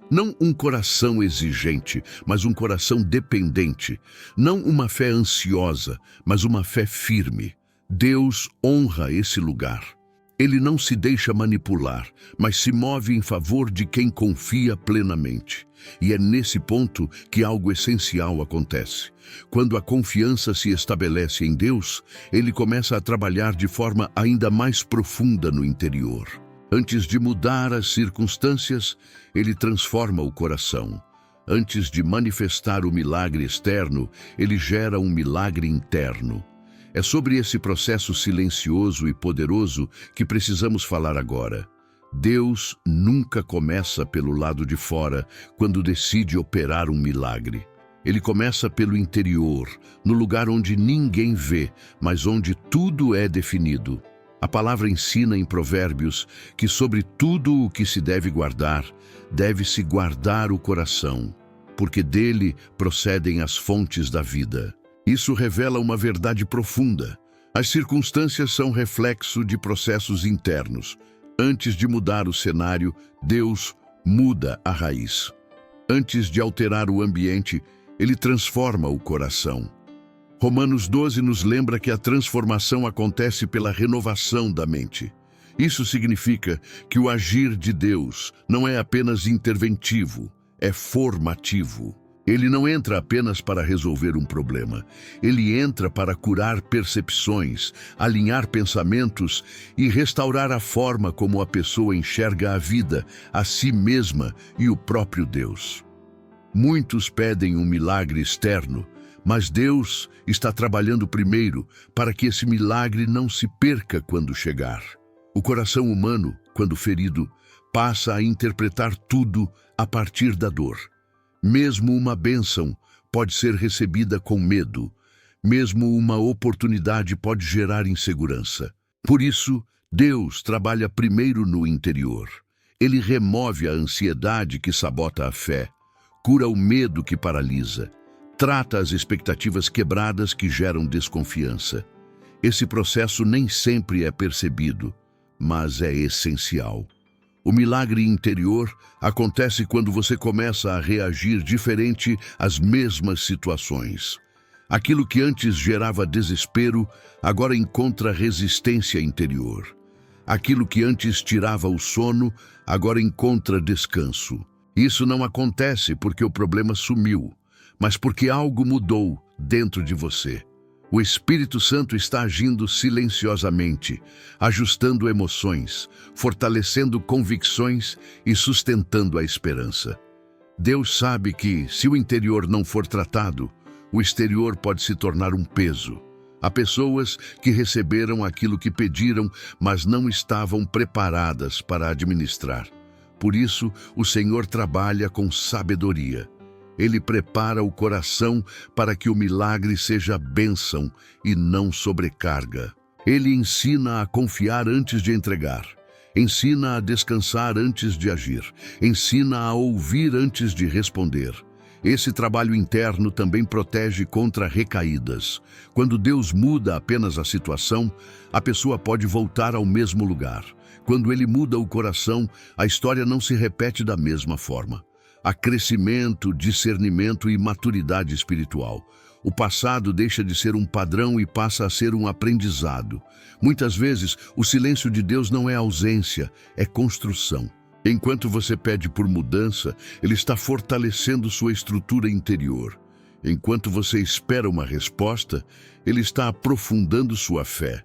Não um coração exigente, mas um coração dependente. Não uma fé ansiosa, mas uma fé firme. Deus honra esse lugar. Ele não se deixa manipular, mas se move em favor de quem confia plenamente. E é nesse ponto que algo essencial acontece. Quando a confiança se estabelece em Deus, ele começa a trabalhar de forma ainda mais profunda no interior. Antes de mudar as circunstâncias, ele transforma o coração. Antes de manifestar o milagre externo, ele gera um milagre interno. É sobre esse processo silencioso e poderoso que precisamos falar agora. Deus nunca começa pelo lado de fora quando decide operar um milagre. Ele começa pelo interior, no lugar onde ninguém vê, mas onde tudo é definido. A palavra ensina em Provérbios que sobre tudo o que se deve guardar, deve-se guardar o coração, porque dele procedem as fontes da vida. Isso revela uma verdade profunda. As circunstâncias são reflexo de processos internos. Antes de mudar o cenário, Deus muda a raiz. Antes de alterar o ambiente, ele transforma o coração. Romanos 12 nos lembra que a transformação acontece pela renovação da mente. Isso significa que o agir de Deus não é apenas interventivo, é formativo. Ele não entra apenas para resolver um problema. Ele entra para curar percepções, alinhar pensamentos e restaurar a forma como a pessoa enxerga a vida, a si mesma e o próprio Deus. Muitos pedem um milagre externo, mas Deus está trabalhando primeiro para que esse milagre não se perca quando chegar. O coração humano, quando ferido, passa a interpretar tudo a partir da dor. Mesmo uma bênção pode ser recebida com medo. Mesmo uma oportunidade pode gerar insegurança. Por isso, Deus trabalha primeiro no interior. Ele remove a ansiedade que sabota a fé, cura o medo que paralisa, trata as expectativas quebradas que geram desconfiança. Esse processo nem sempre é percebido, mas é essencial. O milagre interior acontece quando você começa a reagir diferente às mesmas situações. Aquilo que antes gerava desespero, agora encontra resistência interior. Aquilo que antes tirava o sono, agora encontra descanso. Isso não acontece porque o problema sumiu, mas porque algo mudou dentro de você. O Espírito Santo está agindo silenciosamente, ajustando emoções, fortalecendo convicções e sustentando a esperança. Deus sabe que, se o interior não for tratado, o exterior pode se tornar um peso. Há pessoas que receberam aquilo que pediram, mas não estavam preparadas para administrar. Por isso, o Senhor trabalha com sabedoria. Ele prepara o coração para que o milagre seja bênção e não sobrecarga. Ele ensina a confiar antes de entregar. Ensina a descansar antes de agir. Ensina a ouvir antes de responder. Esse trabalho interno também protege contra recaídas. Quando Deus muda apenas a situação, a pessoa pode voltar ao mesmo lugar. Quando Ele muda o coração, a história não se repete da mesma forma. Há crescimento, discernimento e maturidade espiritual. O passado deixa de ser um padrão e passa a ser um aprendizado. Muitas vezes, o silêncio de Deus não é ausência, é construção. Enquanto você pede por mudança, Ele está fortalecendo sua estrutura interior. Enquanto você espera uma resposta, Ele está aprofundando sua fé.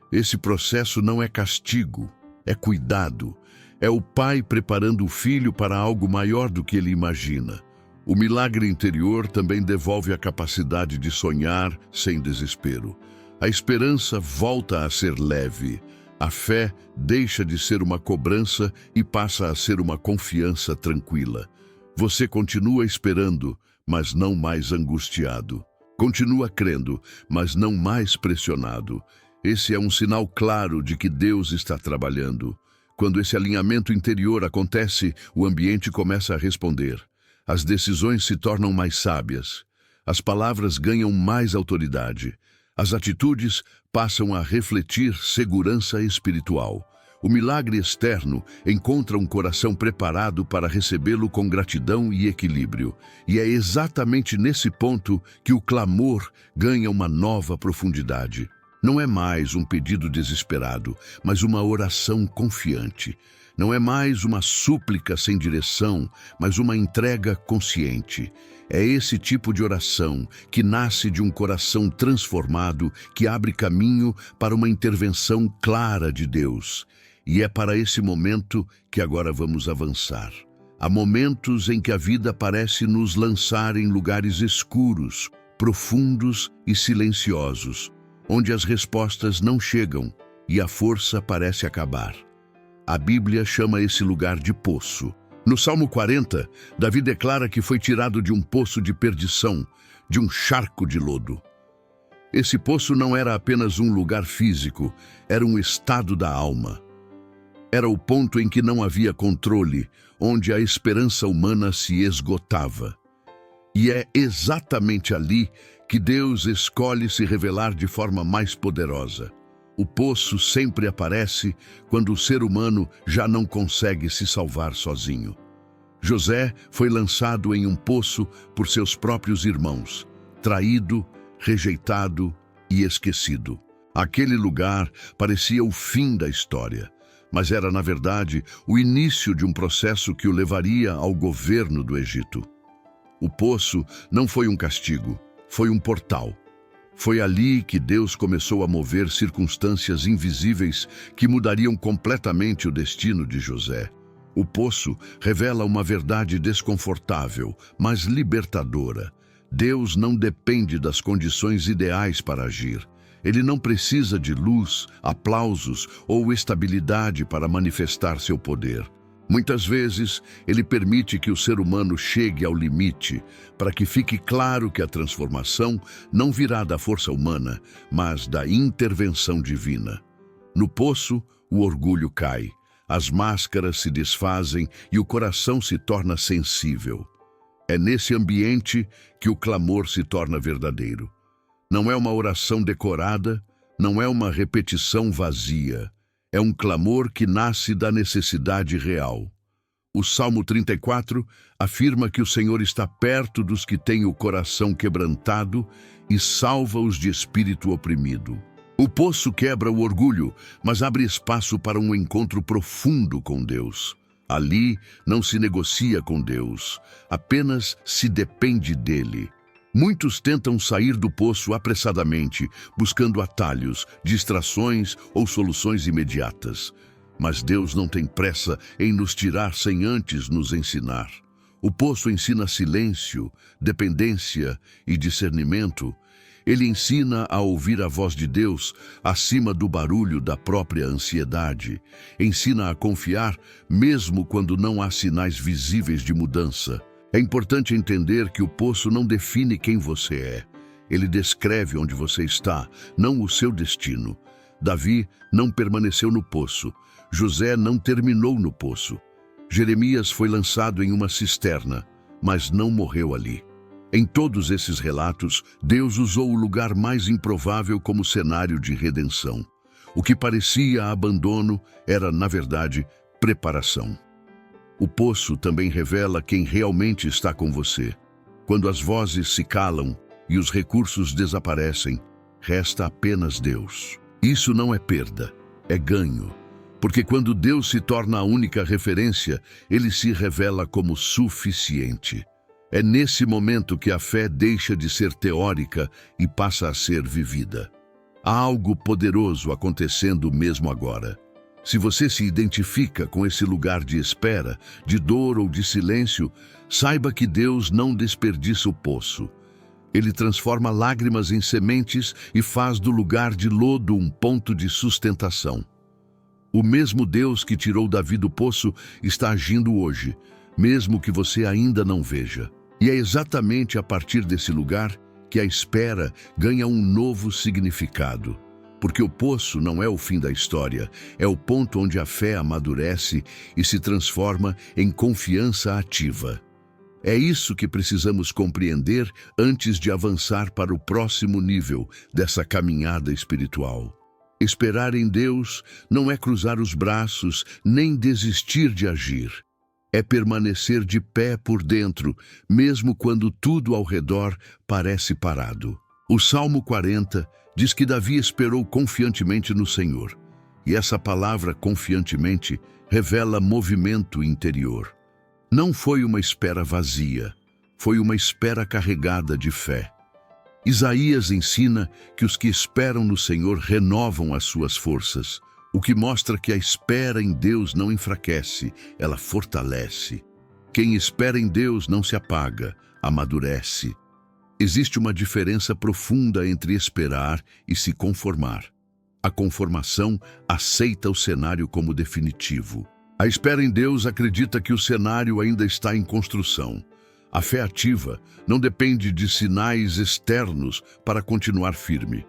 Esse processo não é castigo, é cuidado. É o pai preparando o filho para algo maior do que ele imagina. O milagre interior também devolve a capacidade de sonhar sem desespero. A esperança volta a ser leve. A fé deixa de ser uma cobrança e passa a ser uma confiança tranquila. Você continua esperando, mas não mais angustiado. Continua crendo, mas não mais pressionado. Esse é um sinal claro de que Deus está trabalhando. Quando esse alinhamento interior acontece, o ambiente começa a responder. As decisões se tornam mais sábias. As palavras ganham mais autoridade. As atitudes passam a refletir segurança espiritual. O milagre externo encontra um coração preparado para recebê-lo com gratidão e equilíbrio. E é exatamente nesse ponto que o clamor ganha uma nova profundidade. Não é mais um pedido desesperado, mas uma oração confiante. Não é mais uma súplica sem direção, mas uma entrega consciente. É esse tipo de oração que nasce de um coração transformado, que abre caminho para uma intervenção clara de Deus. E é para esse momento que agora vamos avançar. Há momentos em que a vida parece nos lançar em lugares escuros, profundos e silenciosos, onde as respostas não chegam e a força parece acabar. A Bíblia chama esse lugar de poço. No Salmo 40, Davi declara que foi tirado de um poço de perdição, de um charco de lodo. Esse poço não era apenas um lugar físico, era um estado da alma. Era o ponto em que não havia controle, onde a esperança humana se esgotava. E é exatamente ali que Deus escolhe se revelar de forma mais poderosa. O poço sempre aparece quando o ser humano já não consegue se salvar sozinho. José foi lançado em um poço por seus próprios irmãos, traído, rejeitado e esquecido. Aquele lugar parecia o fim da história, mas era, na verdade, o início de um processo que o levaria ao governo do Egito. O poço não foi um castigo, foi um portal. Foi ali que Deus começou a mover circunstâncias invisíveis que mudariam completamente o destino de José. O poço revela uma verdade desconfortável, mas libertadora. Deus não depende das condições ideais para agir. Ele não precisa de luz, aplausos ou estabilidade para manifestar seu poder. Muitas vezes, Ele permite que o ser humano chegue ao limite, para que fique claro que a transformação não virá da força humana, mas da intervenção divina. No poço, o orgulho cai, as máscaras se desfazem e o coração se torna sensível. É nesse ambiente que o clamor se torna verdadeiro. Não é uma oração decorada, não é uma repetição vazia. É um clamor que nasce da necessidade real. O Salmo 34 afirma que o Senhor está perto dos que têm o coração quebrantado e salva-os de espírito oprimido. O poço quebra o orgulho, mas abre espaço para um encontro profundo com Deus. Ali não se negocia com Deus, apenas se depende dele. Muitos tentam sair do poço apressadamente, buscando atalhos, distrações ou soluções imediatas. Mas Deus não tem pressa em nos tirar sem antes nos ensinar. O poço ensina silêncio, dependência e discernimento. Ele ensina a ouvir a voz de Deus acima do barulho da própria ansiedade. Ensina a confiar mesmo quando não há sinais visíveis de mudança. É importante entender que o poço não define quem você é. Ele descreve onde você está, não o seu destino. Davi não permaneceu no poço. José não terminou no poço. Jeremias foi lançado em uma cisterna, mas não morreu ali. Em todos esses relatos, Deus usou o lugar mais improvável como cenário de redenção. O que parecia abandono era, na verdade, preparação. O poço também revela quem realmente está com você. Quando as vozes se calam e os recursos desaparecem, resta apenas Deus. Isso não é perda, é ganho. Porque quando Deus se torna a única referência, ele se revela como suficiente. É nesse momento que a fé deixa de ser teórica e passa a ser vivida. Há algo poderoso acontecendo mesmo agora. Se você se identifica com esse lugar de espera, de dor ou de silêncio, saiba que Deus não desperdiça o poço. Ele transforma lágrimas em sementes e faz do lugar de lodo um ponto de sustentação. O mesmo Deus que tirou Davi do poço está agindo hoje, mesmo que você ainda não veja. E é exatamente a partir desse lugar que a espera ganha um novo significado. Porque o poço não é o fim da história, é o ponto onde a fé amadurece e se transforma em confiança ativa. É isso que precisamos compreender antes de avançar para o próximo nível dessa caminhada espiritual. Esperar em Deus não é cruzar os braços nem desistir de agir. É permanecer de pé por dentro, mesmo quando tudo ao redor parece parado. O Salmo 40 diz que Davi esperou confiantemente no Senhor. E essa palavra confiantemente revela movimento interior. Não foi uma espera vazia, foi uma espera carregada de fé. Isaías ensina que os que esperam no Senhor renovam as suas forças, o que mostra que a espera em Deus não enfraquece, ela fortalece. Quem espera em Deus não se apaga, amadurece. Existe uma diferença profunda entre esperar e se conformar. A conformação aceita o cenário como definitivo. A espera em Deus acredita que o cenário ainda está em construção. A fé ativa não depende de sinais externos para continuar firme.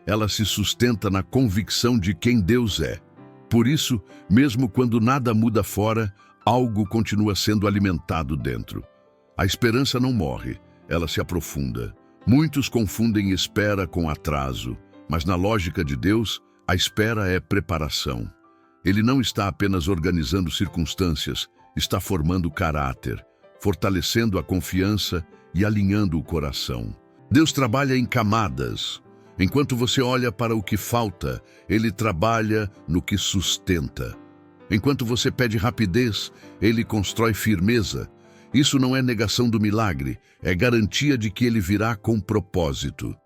Ela se sustenta na convicção de quem Deus é. Por isso, mesmo quando nada muda fora, algo continua sendo alimentado dentro. A esperança não morre, ela se aprofunda. Muitos confundem espera com atraso, mas na lógica de Deus, a espera é preparação. Ele não está apenas organizando circunstâncias, está formando caráter, fortalecendo a confiança e alinhando o coração. Deus trabalha em camadas. Enquanto você olha para o que falta, Ele trabalha no que sustenta. Enquanto você pede rapidez, Ele constrói firmeza. Isso não é negação do milagre, é garantia de que ele virá com propósito.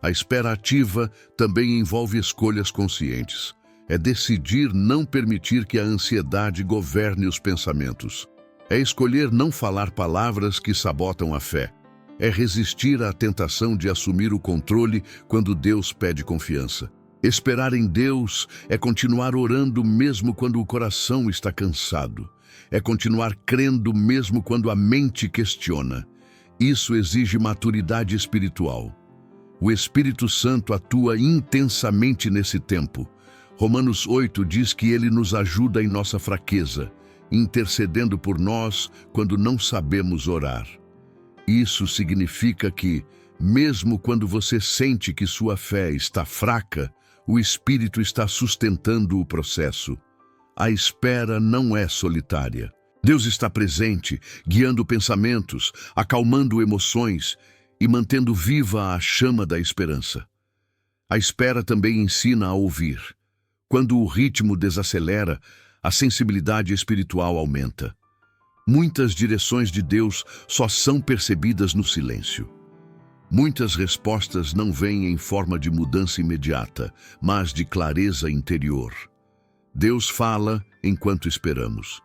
A espera ativa também envolve escolhas conscientes. É decidir não permitir que a ansiedade governe os pensamentos. É escolher não falar palavras que sabotam a fé. É resistir à tentação de assumir o controle quando Deus pede confiança. Esperar em Deus é continuar orando mesmo quando o coração está cansado. É continuar crendo mesmo quando a mente questiona. Isso exige maturidade espiritual. O Espírito Santo atua intensamente nesse tempo. Romanos 8 diz que Ele nos ajuda em nossa fraqueza, intercedendo por nós quando não sabemos orar. Isso significa que, mesmo quando você sente que sua fé está fraca, o Espírito está sustentando o processo. A espera não é solitária. Deus está presente, guiando pensamentos, acalmando emoções e mantendo viva a chama da esperança. A espera também ensina a ouvir. Quando o ritmo desacelera, a sensibilidade espiritual aumenta. Muitas direções de Deus só são percebidas no silêncio. Muitas respostas não vêm em forma de mudança imediata, mas de clareza interior. Deus fala enquanto esperamos.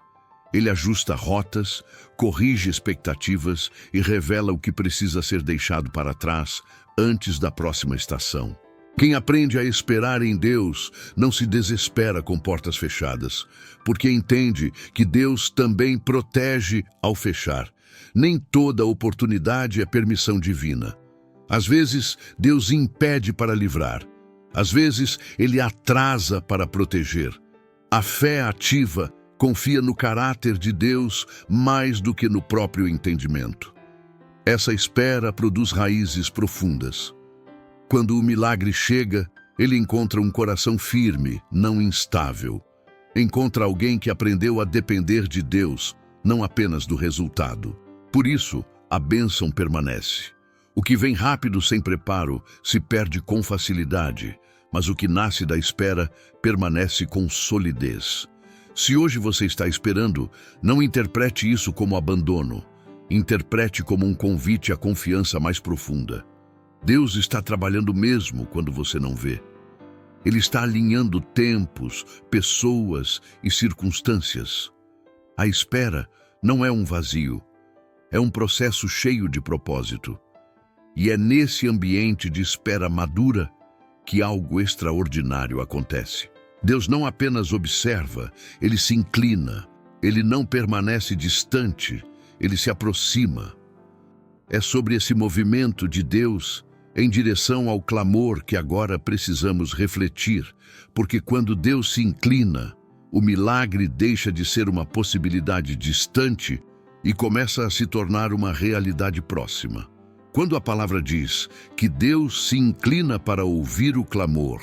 Ele ajusta rotas, corrige expectativas e revela o que precisa ser deixado para trás antes da próxima estação. Quem aprende a esperar em Deus não se desespera com portas fechadas, porque entende que Deus também protege ao fechar. Nem toda oportunidade é permissão divina. Às vezes, Deus impede para livrar. Às vezes, Ele atrasa para proteger. A fé ativa confia no caráter de Deus mais do que no próprio entendimento. Essa espera produz raízes profundas. Quando o milagre chega, ele encontra um coração firme, não instável. Encontra alguém que aprendeu a depender de Deus, não apenas do resultado. Por isso, a bênção permanece. O que vem rápido sem preparo se perde com facilidade, mas o que nasce da espera permanece com solidez. Se hoje você está esperando, não interprete isso como abandono. Interprete como um convite à confiança mais profunda. Deus está trabalhando mesmo quando você não vê. Ele está alinhando tempos, pessoas e circunstâncias. A espera não é um vazio, é um processo cheio de propósito. E é nesse ambiente de espera madura que algo extraordinário acontece. Deus não apenas observa, ele se inclina. Ele não permanece distante, ele se aproxima. É sobre esse movimento de Deus em direção ao clamor que agora precisamos refletir, porque quando Deus se inclina, o milagre deixa de ser uma possibilidade distante e começa a se tornar uma realidade próxima. Quando a palavra diz que Deus se inclina para ouvir o clamor,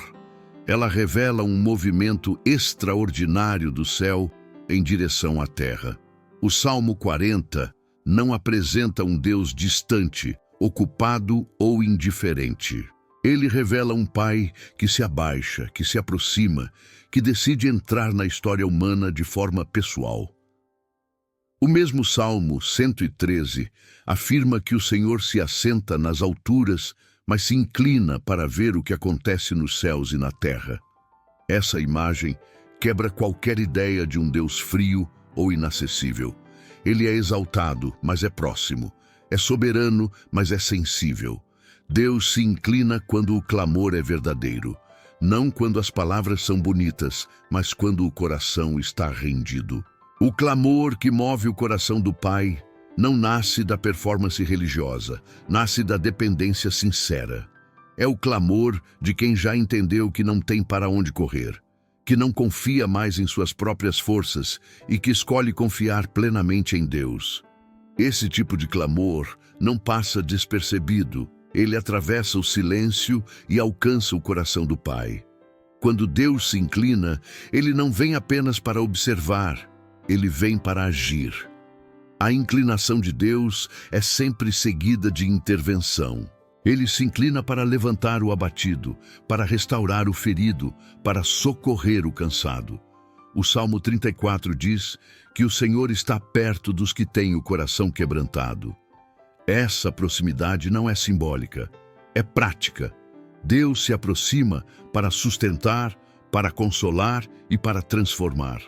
ela revela um movimento extraordinário do céu em direção à terra. O Salmo 40 não apresenta um Deus distante, ocupado ou indiferente. Ele revela um Pai que se abaixa, que se aproxima, que decide entrar na história humana de forma pessoal. O mesmo Salmo 113 afirma que o Senhor se assenta nas alturas, mas se inclina para ver o que acontece nos céus e na terra. Essa imagem quebra qualquer ideia de um Deus frio ou inacessível. Ele é exaltado, mas é próximo. É soberano, mas é sensível. Deus se inclina quando o clamor é verdadeiro. Não quando as palavras são bonitas, mas quando o coração está rendido. O clamor que move o coração do Pai não nasce da performance religiosa, nasce da dependência sincera. É o clamor de quem já entendeu que não tem para onde correr, que não confia mais em suas próprias forças e que escolhe confiar plenamente em Deus. Esse tipo de clamor não passa despercebido, ele atravessa o silêncio e alcança o coração do Pai. Quando Deus se inclina, ele não vem apenas para observar, ele vem para agir. A inclinação de Deus é sempre seguida de intervenção. Ele se inclina para levantar o abatido, para restaurar o ferido, para socorrer o cansado. O Salmo 34 diz que o Senhor está perto dos que têm o coração quebrantado. Essa proximidade não é simbólica, é prática. Deus se aproxima para sustentar, para consolar e para transformar.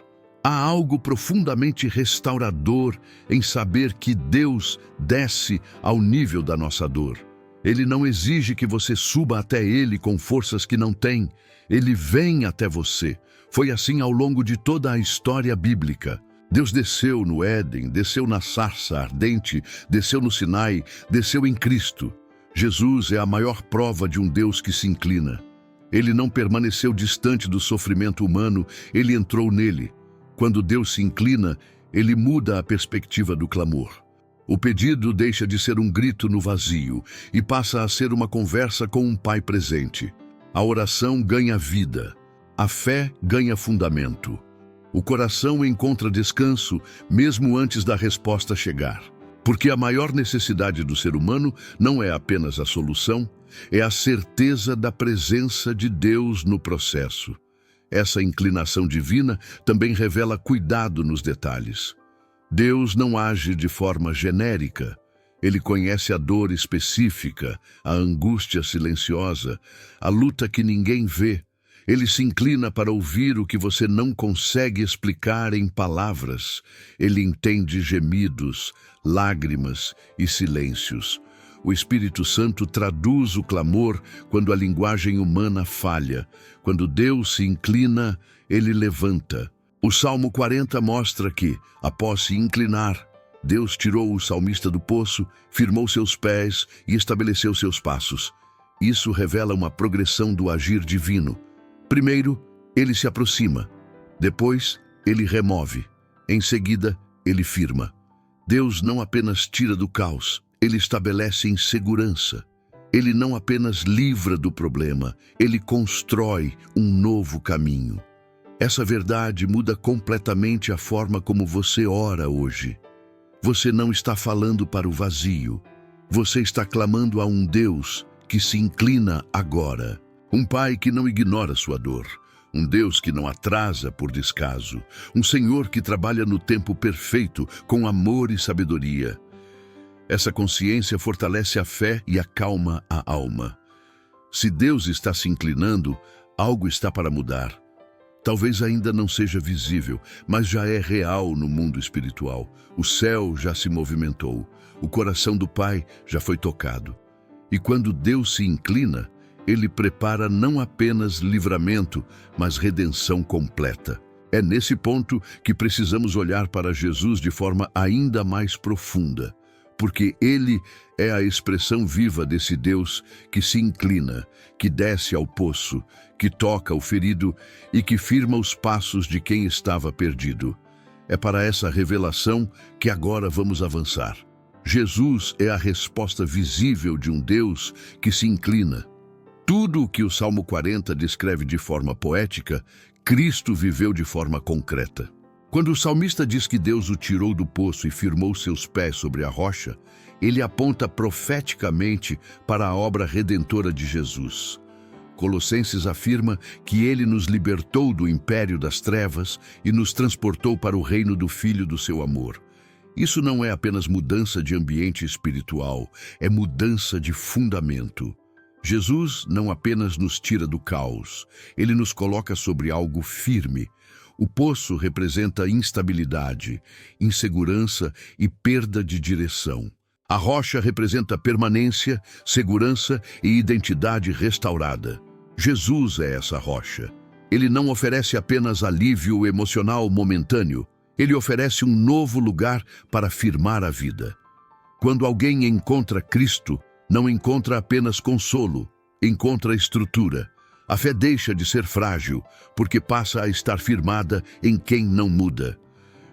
Há algo profundamente restaurador em saber que Deus desce ao nível da nossa dor. Ele não exige que você suba até Ele com forças que não tem. Ele vem até você. Foi assim ao longo de toda a história bíblica. Deus desceu no Éden, desceu na sarça ardente, desceu no Sinai, desceu em Cristo. Jesus é a maior prova de um Deus que se inclina. Ele não permaneceu distante do sofrimento humano, ele entrou nele. Quando Deus se inclina, ele muda a perspectiva do clamor. O pedido deixa de ser um grito no vazio e passa a ser uma conversa com um Pai presente. A oração ganha vida. A fé ganha fundamento. O coração encontra descanso mesmo antes da resposta chegar. Porque a maior necessidade do ser humano não é apenas a solução, é a certeza da presença de Deus no processo. Essa inclinação divina também revela cuidado nos detalhes. Deus não age de forma genérica. Ele conhece a dor específica, a angústia silenciosa, a luta que ninguém vê. Ele se inclina para ouvir o que você não consegue explicar em palavras. Ele entende gemidos, lágrimas e silêncios. O Espírito Santo traduz o clamor quando a linguagem humana falha. Quando Deus se inclina, ele levanta. O Salmo 40 mostra que, após se inclinar, Deus tirou o salmista do poço, firmou seus pés e estabeleceu seus passos. Isso revela uma progressão do agir divino. Primeiro, ele se aproxima. Depois, ele remove. Em seguida, ele firma. Deus não apenas tira do caos, ele estabelece em segurança. Ele não apenas livra do problema, ele constrói um novo caminho. Essa verdade muda completamente a forma como você ora hoje. Você não está falando para o vazio. Você está clamando a um Deus que se inclina agora. Um Pai que não ignora sua dor. Um Deus que não atrasa por descaso. Um Senhor que trabalha no tempo perfeito, com amor e sabedoria. Essa consciência fortalece a fé e acalma a alma. Se Deus está se inclinando, algo está para mudar. Talvez ainda não seja visível, mas já é real no mundo espiritual. O céu já se movimentou, o coração do Pai já foi tocado. E quando Deus se inclina, ele prepara não apenas livramento, mas redenção completa. É nesse ponto que precisamos olhar para Jesus de forma ainda mais profunda, porque ele é a expressão viva desse Deus que se inclina, que desce ao poço, que toca o ferido e que firma os passos de quem estava perdido. É para essa revelação que agora vamos avançar. Jesus é a resposta visível de um Deus que se inclina. Tudo o que o Salmo 40 descreve de forma poética, Cristo viveu de forma concreta. Quando o salmista diz que Deus o tirou do poço e firmou seus pés sobre a rocha, ele aponta profeticamente para a obra redentora de Jesus. Colossenses afirma que ele nos libertou do império das trevas e nos transportou para o reino do Filho do seu amor. Isso não é apenas mudança de ambiente espiritual, é mudança de fundamento. Jesus não apenas nos tira do caos, ele nos coloca sobre algo firme. O poço representa instabilidade, insegurança e perda de direção. A rocha representa permanência, segurança e identidade restaurada. Jesus é essa rocha. Ele não oferece apenas alívio emocional momentâneo, ele oferece um novo lugar para firmar a vida. Quando alguém encontra Cristo, não encontra apenas consolo, encontra estrutura. A fé deixa de ser frágil, porque passa a estar firmada em quem não muda.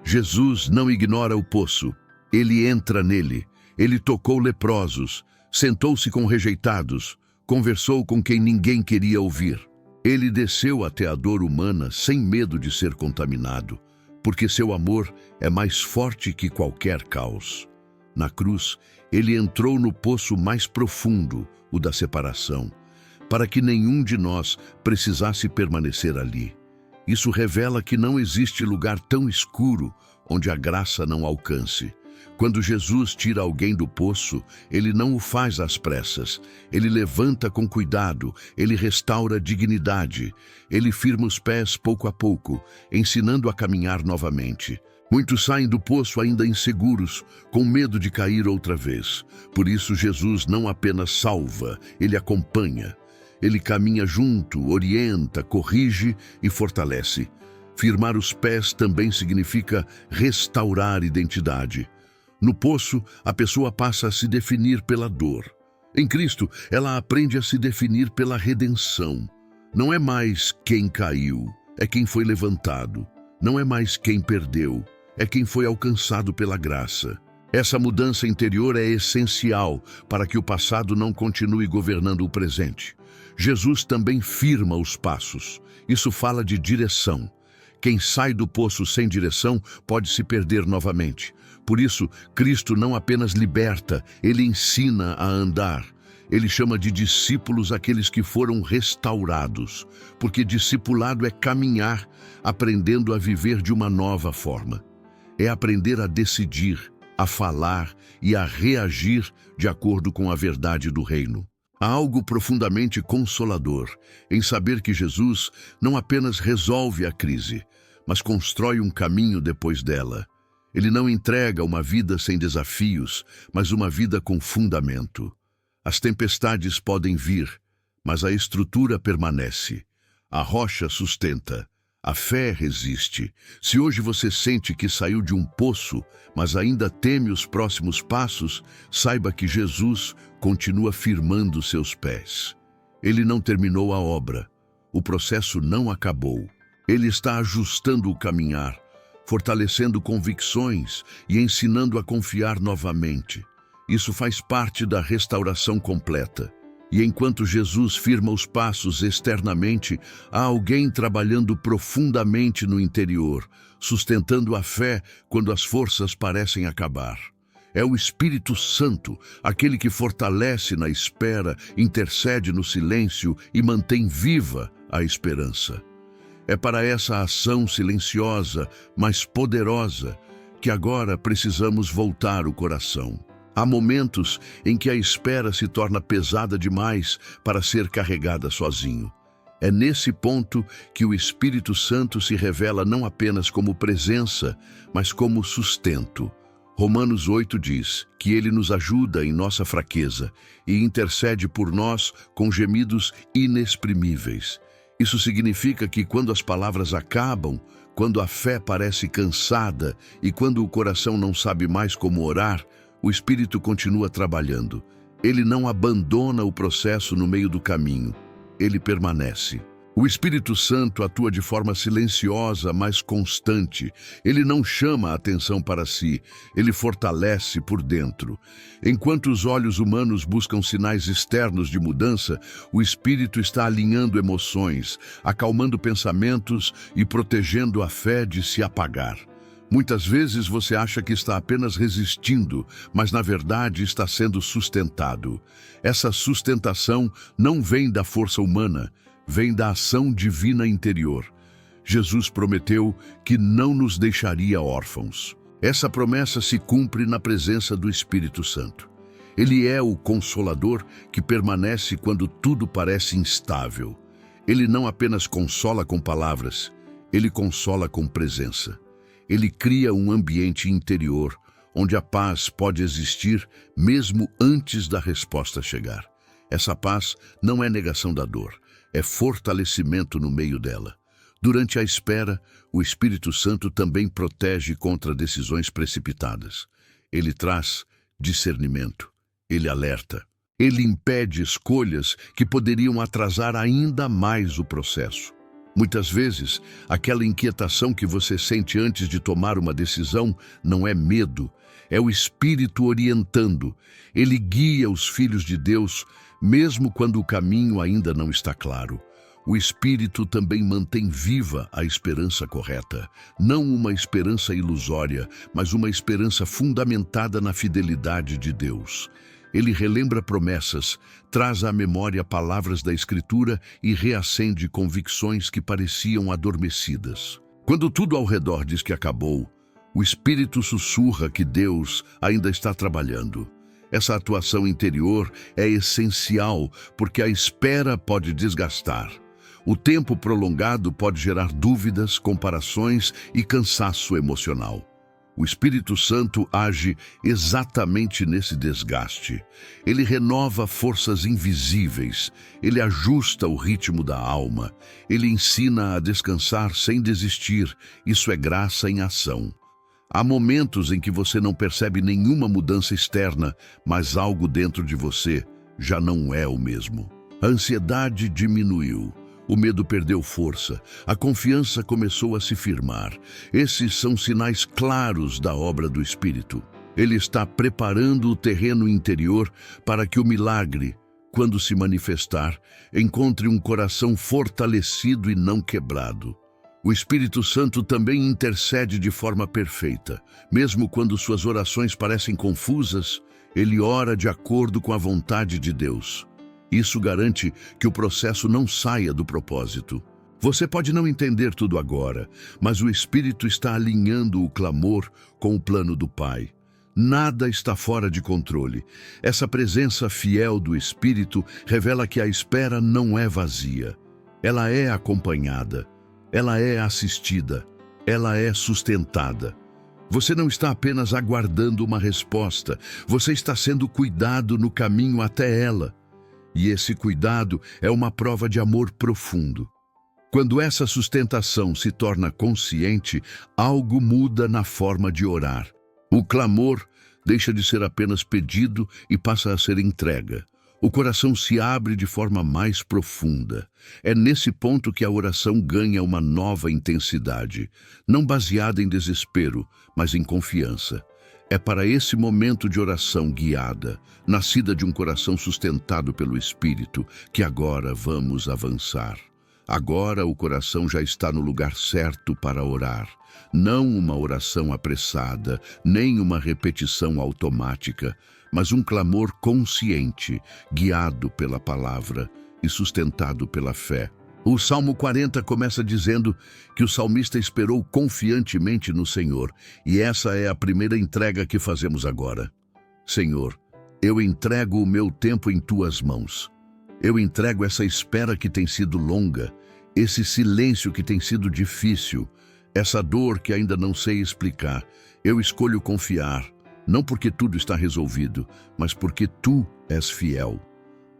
Jesus não ignora o poço, ele entra nele. Ele tocou leprosos, sentou-se com rejeitados, conversou com quem ninguém queria ouvir. Ele desceu até a dor humana sem medo de ser contaminado, porque seu amor é mais forte que qualquer caos. Na cruz, ele entrou no poço mais profundo, o da separação, para que nenhum de nós precisasse permanecer ali. Isso revela que não existe lugar tão escuro onde a graça não alcance. Quando Jesus tira alguém do poço, ele não o faz às pressas. Ele levanta com cuidado, ele restaura a dignidade. Ele firma os pés pouco a pouco, ensinando a caminhar novamente. Muitos saem do poço ainda inseguros, com medo de cair outra vez. Por isso Jesus não apenas salva, ele acompanha. Ele caminha junto, orienta, corrige e fortalece. Firmar os pés também significa restaurar identidade. No poço, a pessoa passa a se definir pela dor. Em Cristo, ela aprende a se definir pela redenção. Não é mais quem caiu, é quem foi levantado. Não é mais quem perdeu, é quem foi alcançado pela graça. Essa mudança interior é essencial para que o passado não continue governando o presente. Jesus também firma os passos. Isso fala de direção. Quem sai do poço sem direção pode se perder novamente. Por isso, Cristo não apenas liberta, ele ensina a andar. Ele chama de discípulos aqueles que foram restaurados, porque discipulado é caminhar, aprendendo a viver de uma nova forma. É aprender a decidir, a falar e a reagir de acordo com a verdade do reino. Há algo profundamente consolador em saber que Jesus não apenas resolve a crise, mas constrói um caminho depois dela. Ele não entrega uma vida sem desafios, mas uma vida com fundamento. As tempestades podem vir, mas a estrutura permanece. A rocha sustenta. A fé resiste. Se hoje você sente que saiu de um poço, mas ainda teme os próximos passos, saiba que Jesus continua firmando seus pés. Ele não terminou a obra. O processo não acabou. Ele está ajustando o caminhar, fortalecendo convicções e ensinando a confiar novamente. Isso faz parte da restauração completa. E enquanto Jesus firma os passos externamente, há alguém trabalhando profundamente no interior, sustentando a fé quando as forças parecem acabar. É o Espírito Santo, aquele que fortalece na espera, intercede no silêncio e mantém viva a esperança. É para essa ação silenciosa, mas poderosa, que agora precisamos voltar o coração. Há momentos em que a espera se torna pesada demais para ser carregada sozinho. É nesse ponto que o Espírito Santo se revela não apenas como presença, mas como sustento. Romanos 8 diz que ele nos ajuda em nossa fraqueza e intercede por nós com gemidos inexprimíveis. Isso significa que quando as palavras acabam, quando a fé parece cansada e quando o coração não sabe mais como orar, o Espírito continua trabalhando. Ele não abandona o processo no meio do caminho. Ele permanece. O Espírito Santo atua de forma silenciosa, mas constante. Ele não chama a atenção para si. Ele fortalece por dentro. Enquanto os olhos humanos buscam sinais externos de mudança, o Espírito está alinhando emoções, acalmando pensamentos e protegendo a fé de se apagar. Muitas vezes você acha que está apenas resistindo, mas na verdade está sendo sustentado. Essa sustentação não vem da força humana, vem da ação divina interior. Jesus prometeu que não nos deixaria órfãos. Essa promessa se cumpre na presença do Espírito Santo. Ele é o Consolador que permanece quando tudo parece instável. Ele não apenas consola com palavras, ele consola com presença. Ele cria um ambiente interior, onde a paz pode existir mesmo antes da resposta chegar. Essa paz não é negação da dor, é fortalecimento no meio dela. Durante a espera, o Espírito Santo também protege contra decisões precipitadas. Ele traz discernimento, ele alerta, ele impede escolhas que poderiam atrasar ainda mais o processo. Muitas vezes, aquela inquietação que você sente antes de tomar uma decisão não é medo, é o Espírito orientando. Ele guia os filhos de Deus, mesmo quando o caminho ainda não está claro. O Espírito também mantém viva a esperança correta, não uma esperança ilusória, mas uma esperança fundamentada na fidelidade de Deus. Ele relembra promessas, traz à memória palavras da Escritura e reacende convicções que pareciam adormecidas. Quando tudo ao redor diz que acabou, o Espírito sussurra que Deus ainda está trabalhando. Essa atuação interior é essencial porque a espera pode desgastar. O tempo prolongado pode gerar dúvidas, comparações e cansaço emocional. O Espírito Santo age exatamente nesse desgaste. Ele renova forças invisíveis, ele ajusta o ritmo da alma, ele ensina a descansar sem desistir. Isso é graça em ação. Há momentos em que você não percebe nenhuma mudança externa, mas algo dentro de você já não é o mesmo. A ansiedade diminuiu, O medo perdeu força, a confiança começou a se firmar. Esses são sinais claros da obra do Espírito. Ele está preparando o terreno interior para que o milagre, quando se manifestar, encontre um coração fortalecido e não quebrado. O Espírito Santo também intercede de forma perfeita. Mesmo quando suas orações parecem confusas, ele ora de acordo com a vontade de Deus. Isso garante que o processo não saia do propósito. Você pode não entender tudo agora, mas o Espírito está alinhando o clamor com o plano do Pai. Nada está fora de controle. Essa presença fiel do Espírito revela que a espera não é vazia. Ela é acompanhada, ela é assistida, ela é sustentada. Você não está apenas aguardando uma resposta, você está sendo cuidado no caminho até ela. E esse cuidado é uma prova de amor profundo. Quando essa sustentação se torna consciente, algo muda na forma de orar. O clamor deixa de ser apenas pedido e passa a ser entrega. O coração se abre de forma mais profunda. É nesse ponto que a oração ganha uma nova intensidade, não baseada em desespero, mas em confiança. É para esse momento de oração guiada, nascida de um coração sustentado pelo Espírito, que agora vamos avançar. Agora o coração já está no lugar certo para orar. Não uma oração apressada, nem uma repetição automática, mas um clamor consciente, guiado pela palavra e sustentado pela fé. O Salmo 40 começa dizendo que o salmista esperou confiantemente no Senhor, e essa é a primeira entrega que fazemos agora. Senhor, eu entrego o meu tempo em tuas mãos. Eu entrego essa espera que tem sido longa, esse silêncio que tem sido difícil, essa dor que ainda não sei explicar. Eu escolho confiar, não porque tudo está resolvido, mas porque tu és fiel.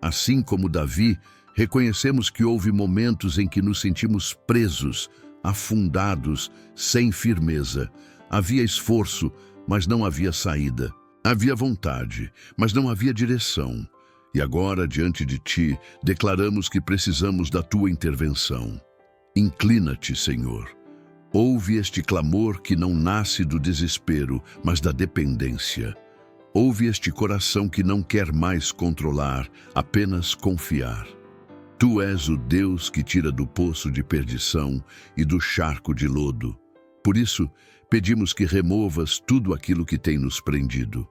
Assim como Davi, reconhecemos que houve momentos em que nos sentimos presos, afundados, sem firmeza. Havia esforço, mas não havia saída. Havia vontade, mas não havia direção. E agora, diante de ti, declaramos que precisamos da tua intervenção. Inclina-te, Senhor. Ouve este clamor que não nasce do desespero, mas da dependência. Ouve este coração que não quer mais controlar, apenas confiar. Tu és o Deus que tira do poço de perdição e do charco de lodo. Por isso, pedimos que removas tudo aquilo que tem nos prendido.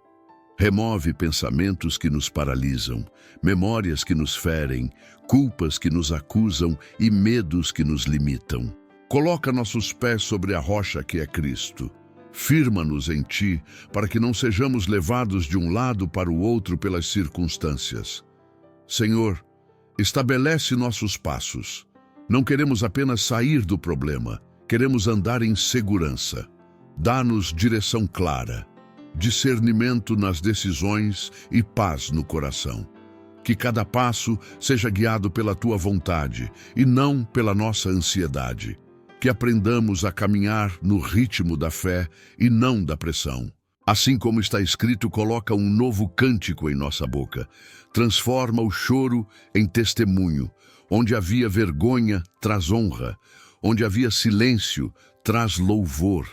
Remove pensamentos que nos paralisam, memórias que nos ferem, culpas que nos acusam e medos que nos limitam. Coloca nossos pés sobre a rocha que é Cristo. Firma-nos em ti, para que não sejamos levados de um lado para o outro pelas circunstâncias. Senhor, estabelece nossos passos. Não queremos apenas sair do problema, queremos andar em segurança. Dá-nos direção clara, discernimento nas decisões e paz no coração. Que cada passo seja guiado pela tua vontade e não pela nossa ansiedade. Que aprendamos a caminhar no ritmo da fé e não da pressão. Assim como está escrito, coloca um novo cântico em nossa boca. Transforma o choro em testemunho. Onde havia vergonha, traz honra. Onde havia silêncio, traz louvor.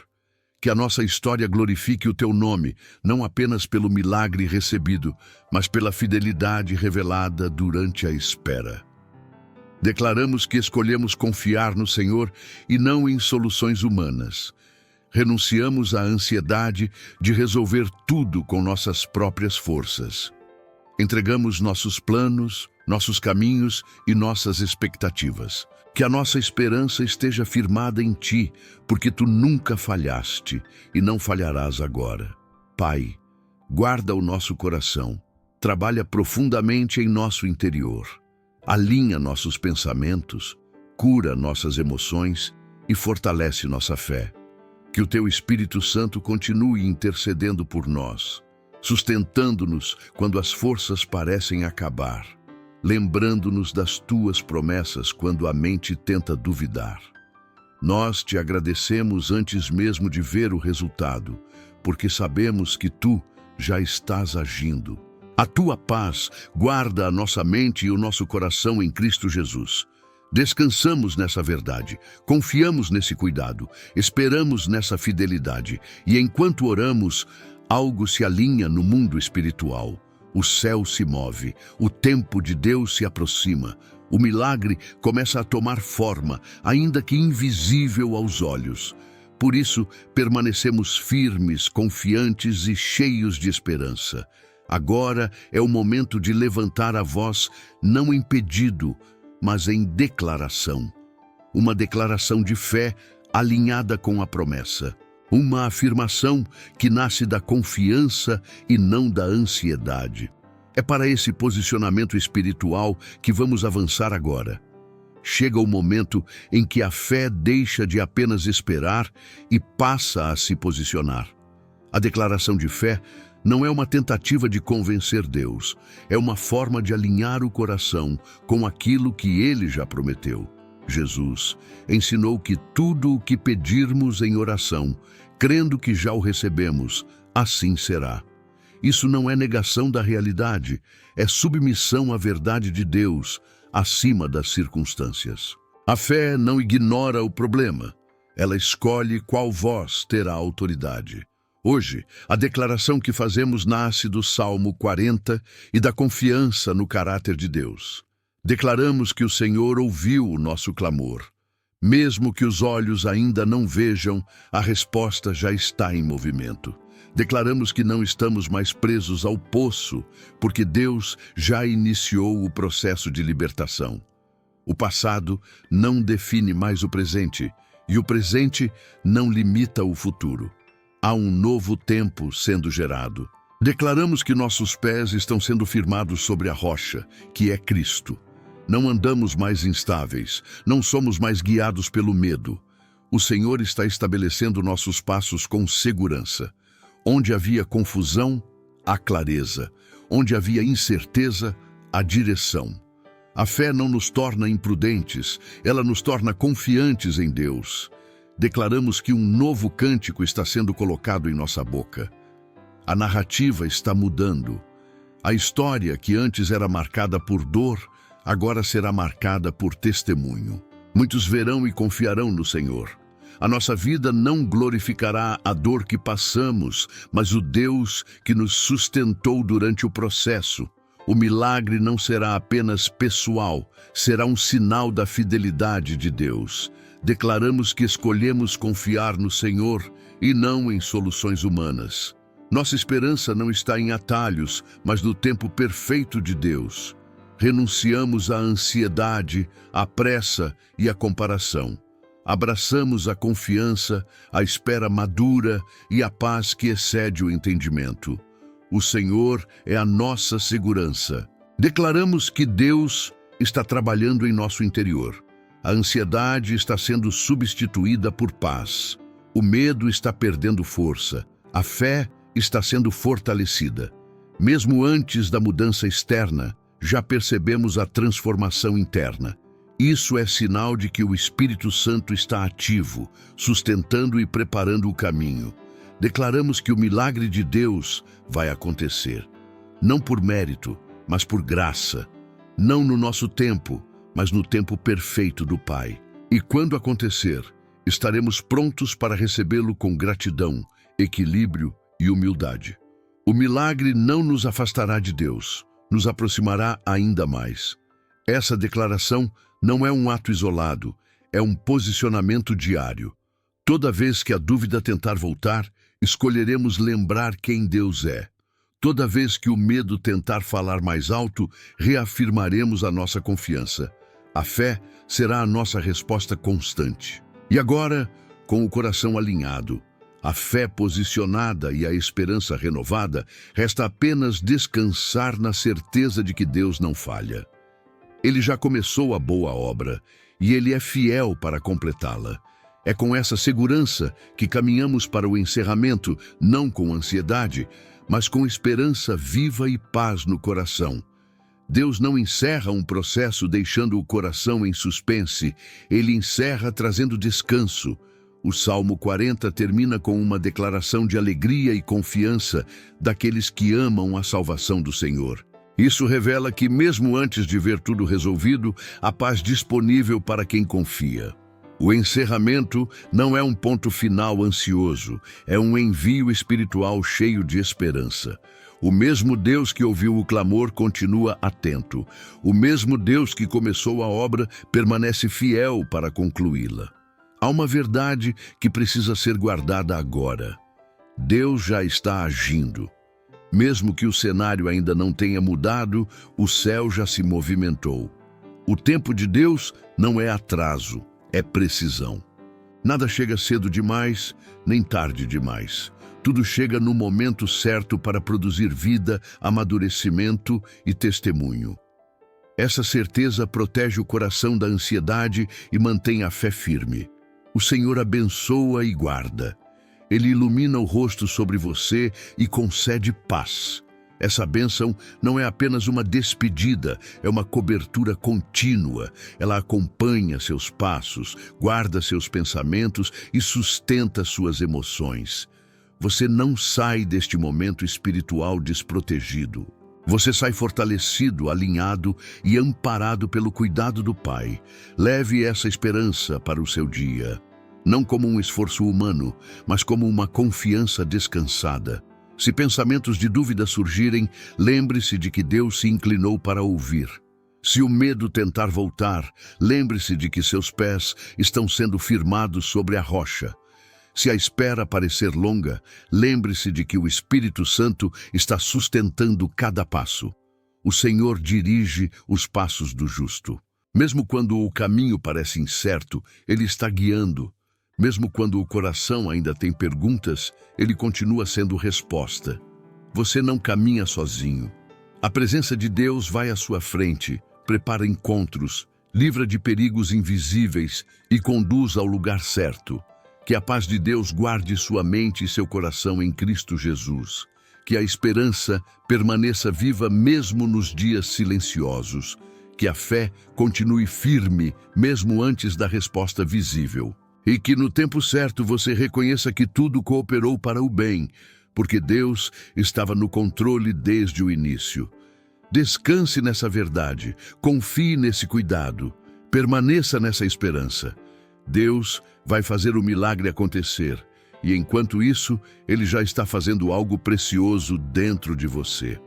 Que a nossa história glorifique o teu nome, não apenas pelo milagre recebido, mas pela fidelidade revelada durante a espera. Declaramos que escolhemos confiar no Senhor e não em soluções humanas. Renunciamos à ansiedade de resolver tudo com nossas próprias forças. Entregamos nossos planos, nossos caminhos e nossas expectativas. Que a nossa esperança esteja firmada em ti, porque tu nunca falhaste e não falharás agora. Pai, guarda o nosso coração, trabalha profundamente em nosso interior. Alinha nossos pensamentos, cura nossas emoções e fortalece nossa fé. Que o teu Espírito Santo continue intercedendo por nós, sustentando-nos quando as forças parecem acabar, lembrando-nos das tuas promessas quando a mente tenta duvidar. Nós te agradecemos antes mesmo de ver o resultado, porque sabemos que tu já estás agindo. A tua paz guarda a nossa mente e o nosso coração em Cristo Jesus. Descansamos nessa verdade, confiamos nesse cuidado, esperamos nessa fidelidade, e enquanto oramos, algo se alinha no mundo espiritual. O céu se move, o tempo de Deus se aproxima, o milagre começa a tomar forma, ainda que invisível aos olhos. Por isso, permanecemos firmes, confiantes e cheios de esperança. Agora é o momento de levantar a voz, não em pedido, mas em declaração. Uma declaração de fé alinhada com a promessa. Uma afirmação que nasce da confiança e não da ansiedade. É para esse posicionamento espiritual que vamos avançar agora. Chega o momento em que a fé deixa de apenas esperar e passa a se posicionar. A declaração de fé não é uma tentativa de convencer Deus, é uma forma de alinhar o coração com aquilo que Ele já prometeu. Jesus ensinou que tudo o que pedirmos em oração, crendo que já o recebemos, assim será. Isso não é negação da realidade, é submissão à verdade de Deus, acima das circunstâncias. A fé não ignora o problema, ela escolhe qual voz terá autoridade. Hoje, a declaração que fazemos nasce do Salmo 40 e da confiança no caráter de Deus. Declaramos que o Senhor ouviu o nosso clamor. Mesmo que os olhos ainda não vejam, a resposta já está em movimento. Declaramos que não estamos mais presos ao poço, porque Deus já iniciou o processo de libertação. O passado não define mais o presente, e o presente não limita o futuro. Há um novo tempo sendo gerado. Declaramos que nossos pés estão sendo firmados sobre a rocha, que é Cristo. Não andamos mais instáveis, não somos mais guiados pelo medo. O Senhor está estabelecendo nossos passos com segurança. Onde havia confusão, há clareza. Onde havia incerteza, há direção. A fé não nos torna imprudentes, ela nos torna confiantes em Deus. Declaramos que um novo cântico está sendo colocado em nossa boca. A narrativa está mudando. A história que antes era marcada por dor, agora será marcada por testemunho. Muitos verão e confiarão no Senhor. A nossa vida não glorificará a dor que passamos, mas o Deus que nos sustentou durante o processo. O milagre não será apenas pessoal, será um sinal da fidelidade de Deus. Declaramos que escolhemos confiar no Senhor e não em soluções humanas. Nossa esperança não está em atalhos, mas no tempo perfeito de Deus. Renunciamos à ansiedade, à pressa e à comparação. Abraçamos a confiança, a espera madura e a paz que excede o entendimento. O Senhor é a nossa segurança. Declaramos que Deus está trabalhando em nosso interior. A ansiedade está sendo substituída por paz. O medo está perdendo força. A fé está sendo fortalecida. Mesmo antes da mudança externa, já percebemos a transformação interna. Isso é sinal de que o Espírito Santo está ativo, sustentando e preparando o caminho. Declaramos que o milagre de Deus vai acontecer. Não por mérito, mas por graça. Não no nosso tempo, mas no tempo perfeito do Pai. E quando acontecer, estaremos prontos para recebê-lo com gratidão, equilíbrio e humildade. O milagre não nos afastará de Deus, nos aproximará ainda mais. Essa declaração não é um ato isolado, é um posicionamento diário. Toda vez que a dúvida tentar voltar, escolheremos lembrar quem Deus é. Toda vez que o medo tentar falar mais alto, reafirmaremos a nossa confiança. A fé será a nossa resposta constante. E agora, com o coração alinhado, a fé posicionada e a esperança renovada, resta apenas descansar na certeza de que Deus não falha. Ele já começou a boa obra e Ele é fiel para completá-la. É com essa segurança que caminhamos para o encerramento, não com ansiedade, mas com esperança viva e paz no coração. Deus não encerra um processo deixando o coração em suspense, Ele encerra trazendo descanso. O Salmo 40 termina com uma declaração de alegria e confiança daqueles que amam a salvação do Senhor. Isso revela que, mesmo antes de ver tudo resolvido, há paz disponível para quem confia. O encerramento não é um ponto final ansioso, é um envio espiritual cheio de esperança. O mesmo Deus que ouviu o clamor continua atento. O mesmo Deus que começou a obra permanece fiel para concluí-la. Há uma verdade que precisa ser guardada agora. Deus já está agindo. Mesmo que o cenário ainda não tenha mudado, o céu já se movimentou. O tempo de Deus não é atraso, é precisão. Nada chega cedo demais, nem tarde demais. Tudo chega no momento certo para produzir vida, amadurecimento e testemunho. Essa certeza protege o coração da ansiedade e mantém a fé firme. O Senhor abençoa e guarda. Ele ilumina o rosto sobre você e concede paz. Essa bênção não é apenas uma despedida, é uma cobertura contínua. Ela acompanha seus passos, guarda seus pensamentos e sustenta suas emoções. Você não sai deste momento espiritual desprotegido. Você sai fortalecido, alinhado e amparado pelo cuidado do Pai. Leve essa esperança para o seu dia. Não como um esforço humano, mas como uma confiança descansada. Se pensamentos de dúvida surgirem, lembre-se de que Deus se inclinou para ouvir. Se o medo tentar voltar, lembre-se de que seus pés estão sendo firmados sobre a rocha. Se a espera parecer longa, lembre-se de que o Espírito Santo está sustentando cada passo. O Senhor dirige os passos do justo. Mesmo quando o caminho parece incerto, Ele está guiando. Mesmo quando o coração ainda tem perguntas, Ele continua sendo resposta. Você não caminha sozinho. A presença de Deus vai à sua frente, prepara encontros, livra de perigos invisíveis e conduz ao lugar certo. Que a paz de Deus guarde sua mente e seu coração em Cristo Jesus. Que a esperança permaneça viva mesmo nos dias silenciosos. Que a fé continue firme mesmo antes da resposta visível. E que no tempo certo você reconheça que tudo cooperou para o bem, porque Deus estava no controle desde o início. Descanse nessa verdade, confie nesse cuidado, permaneça nessa esperança. Deus vai fazer o milagre acontecer, e enquanto isso, Ele já está fazendo algo precioso dentro de você.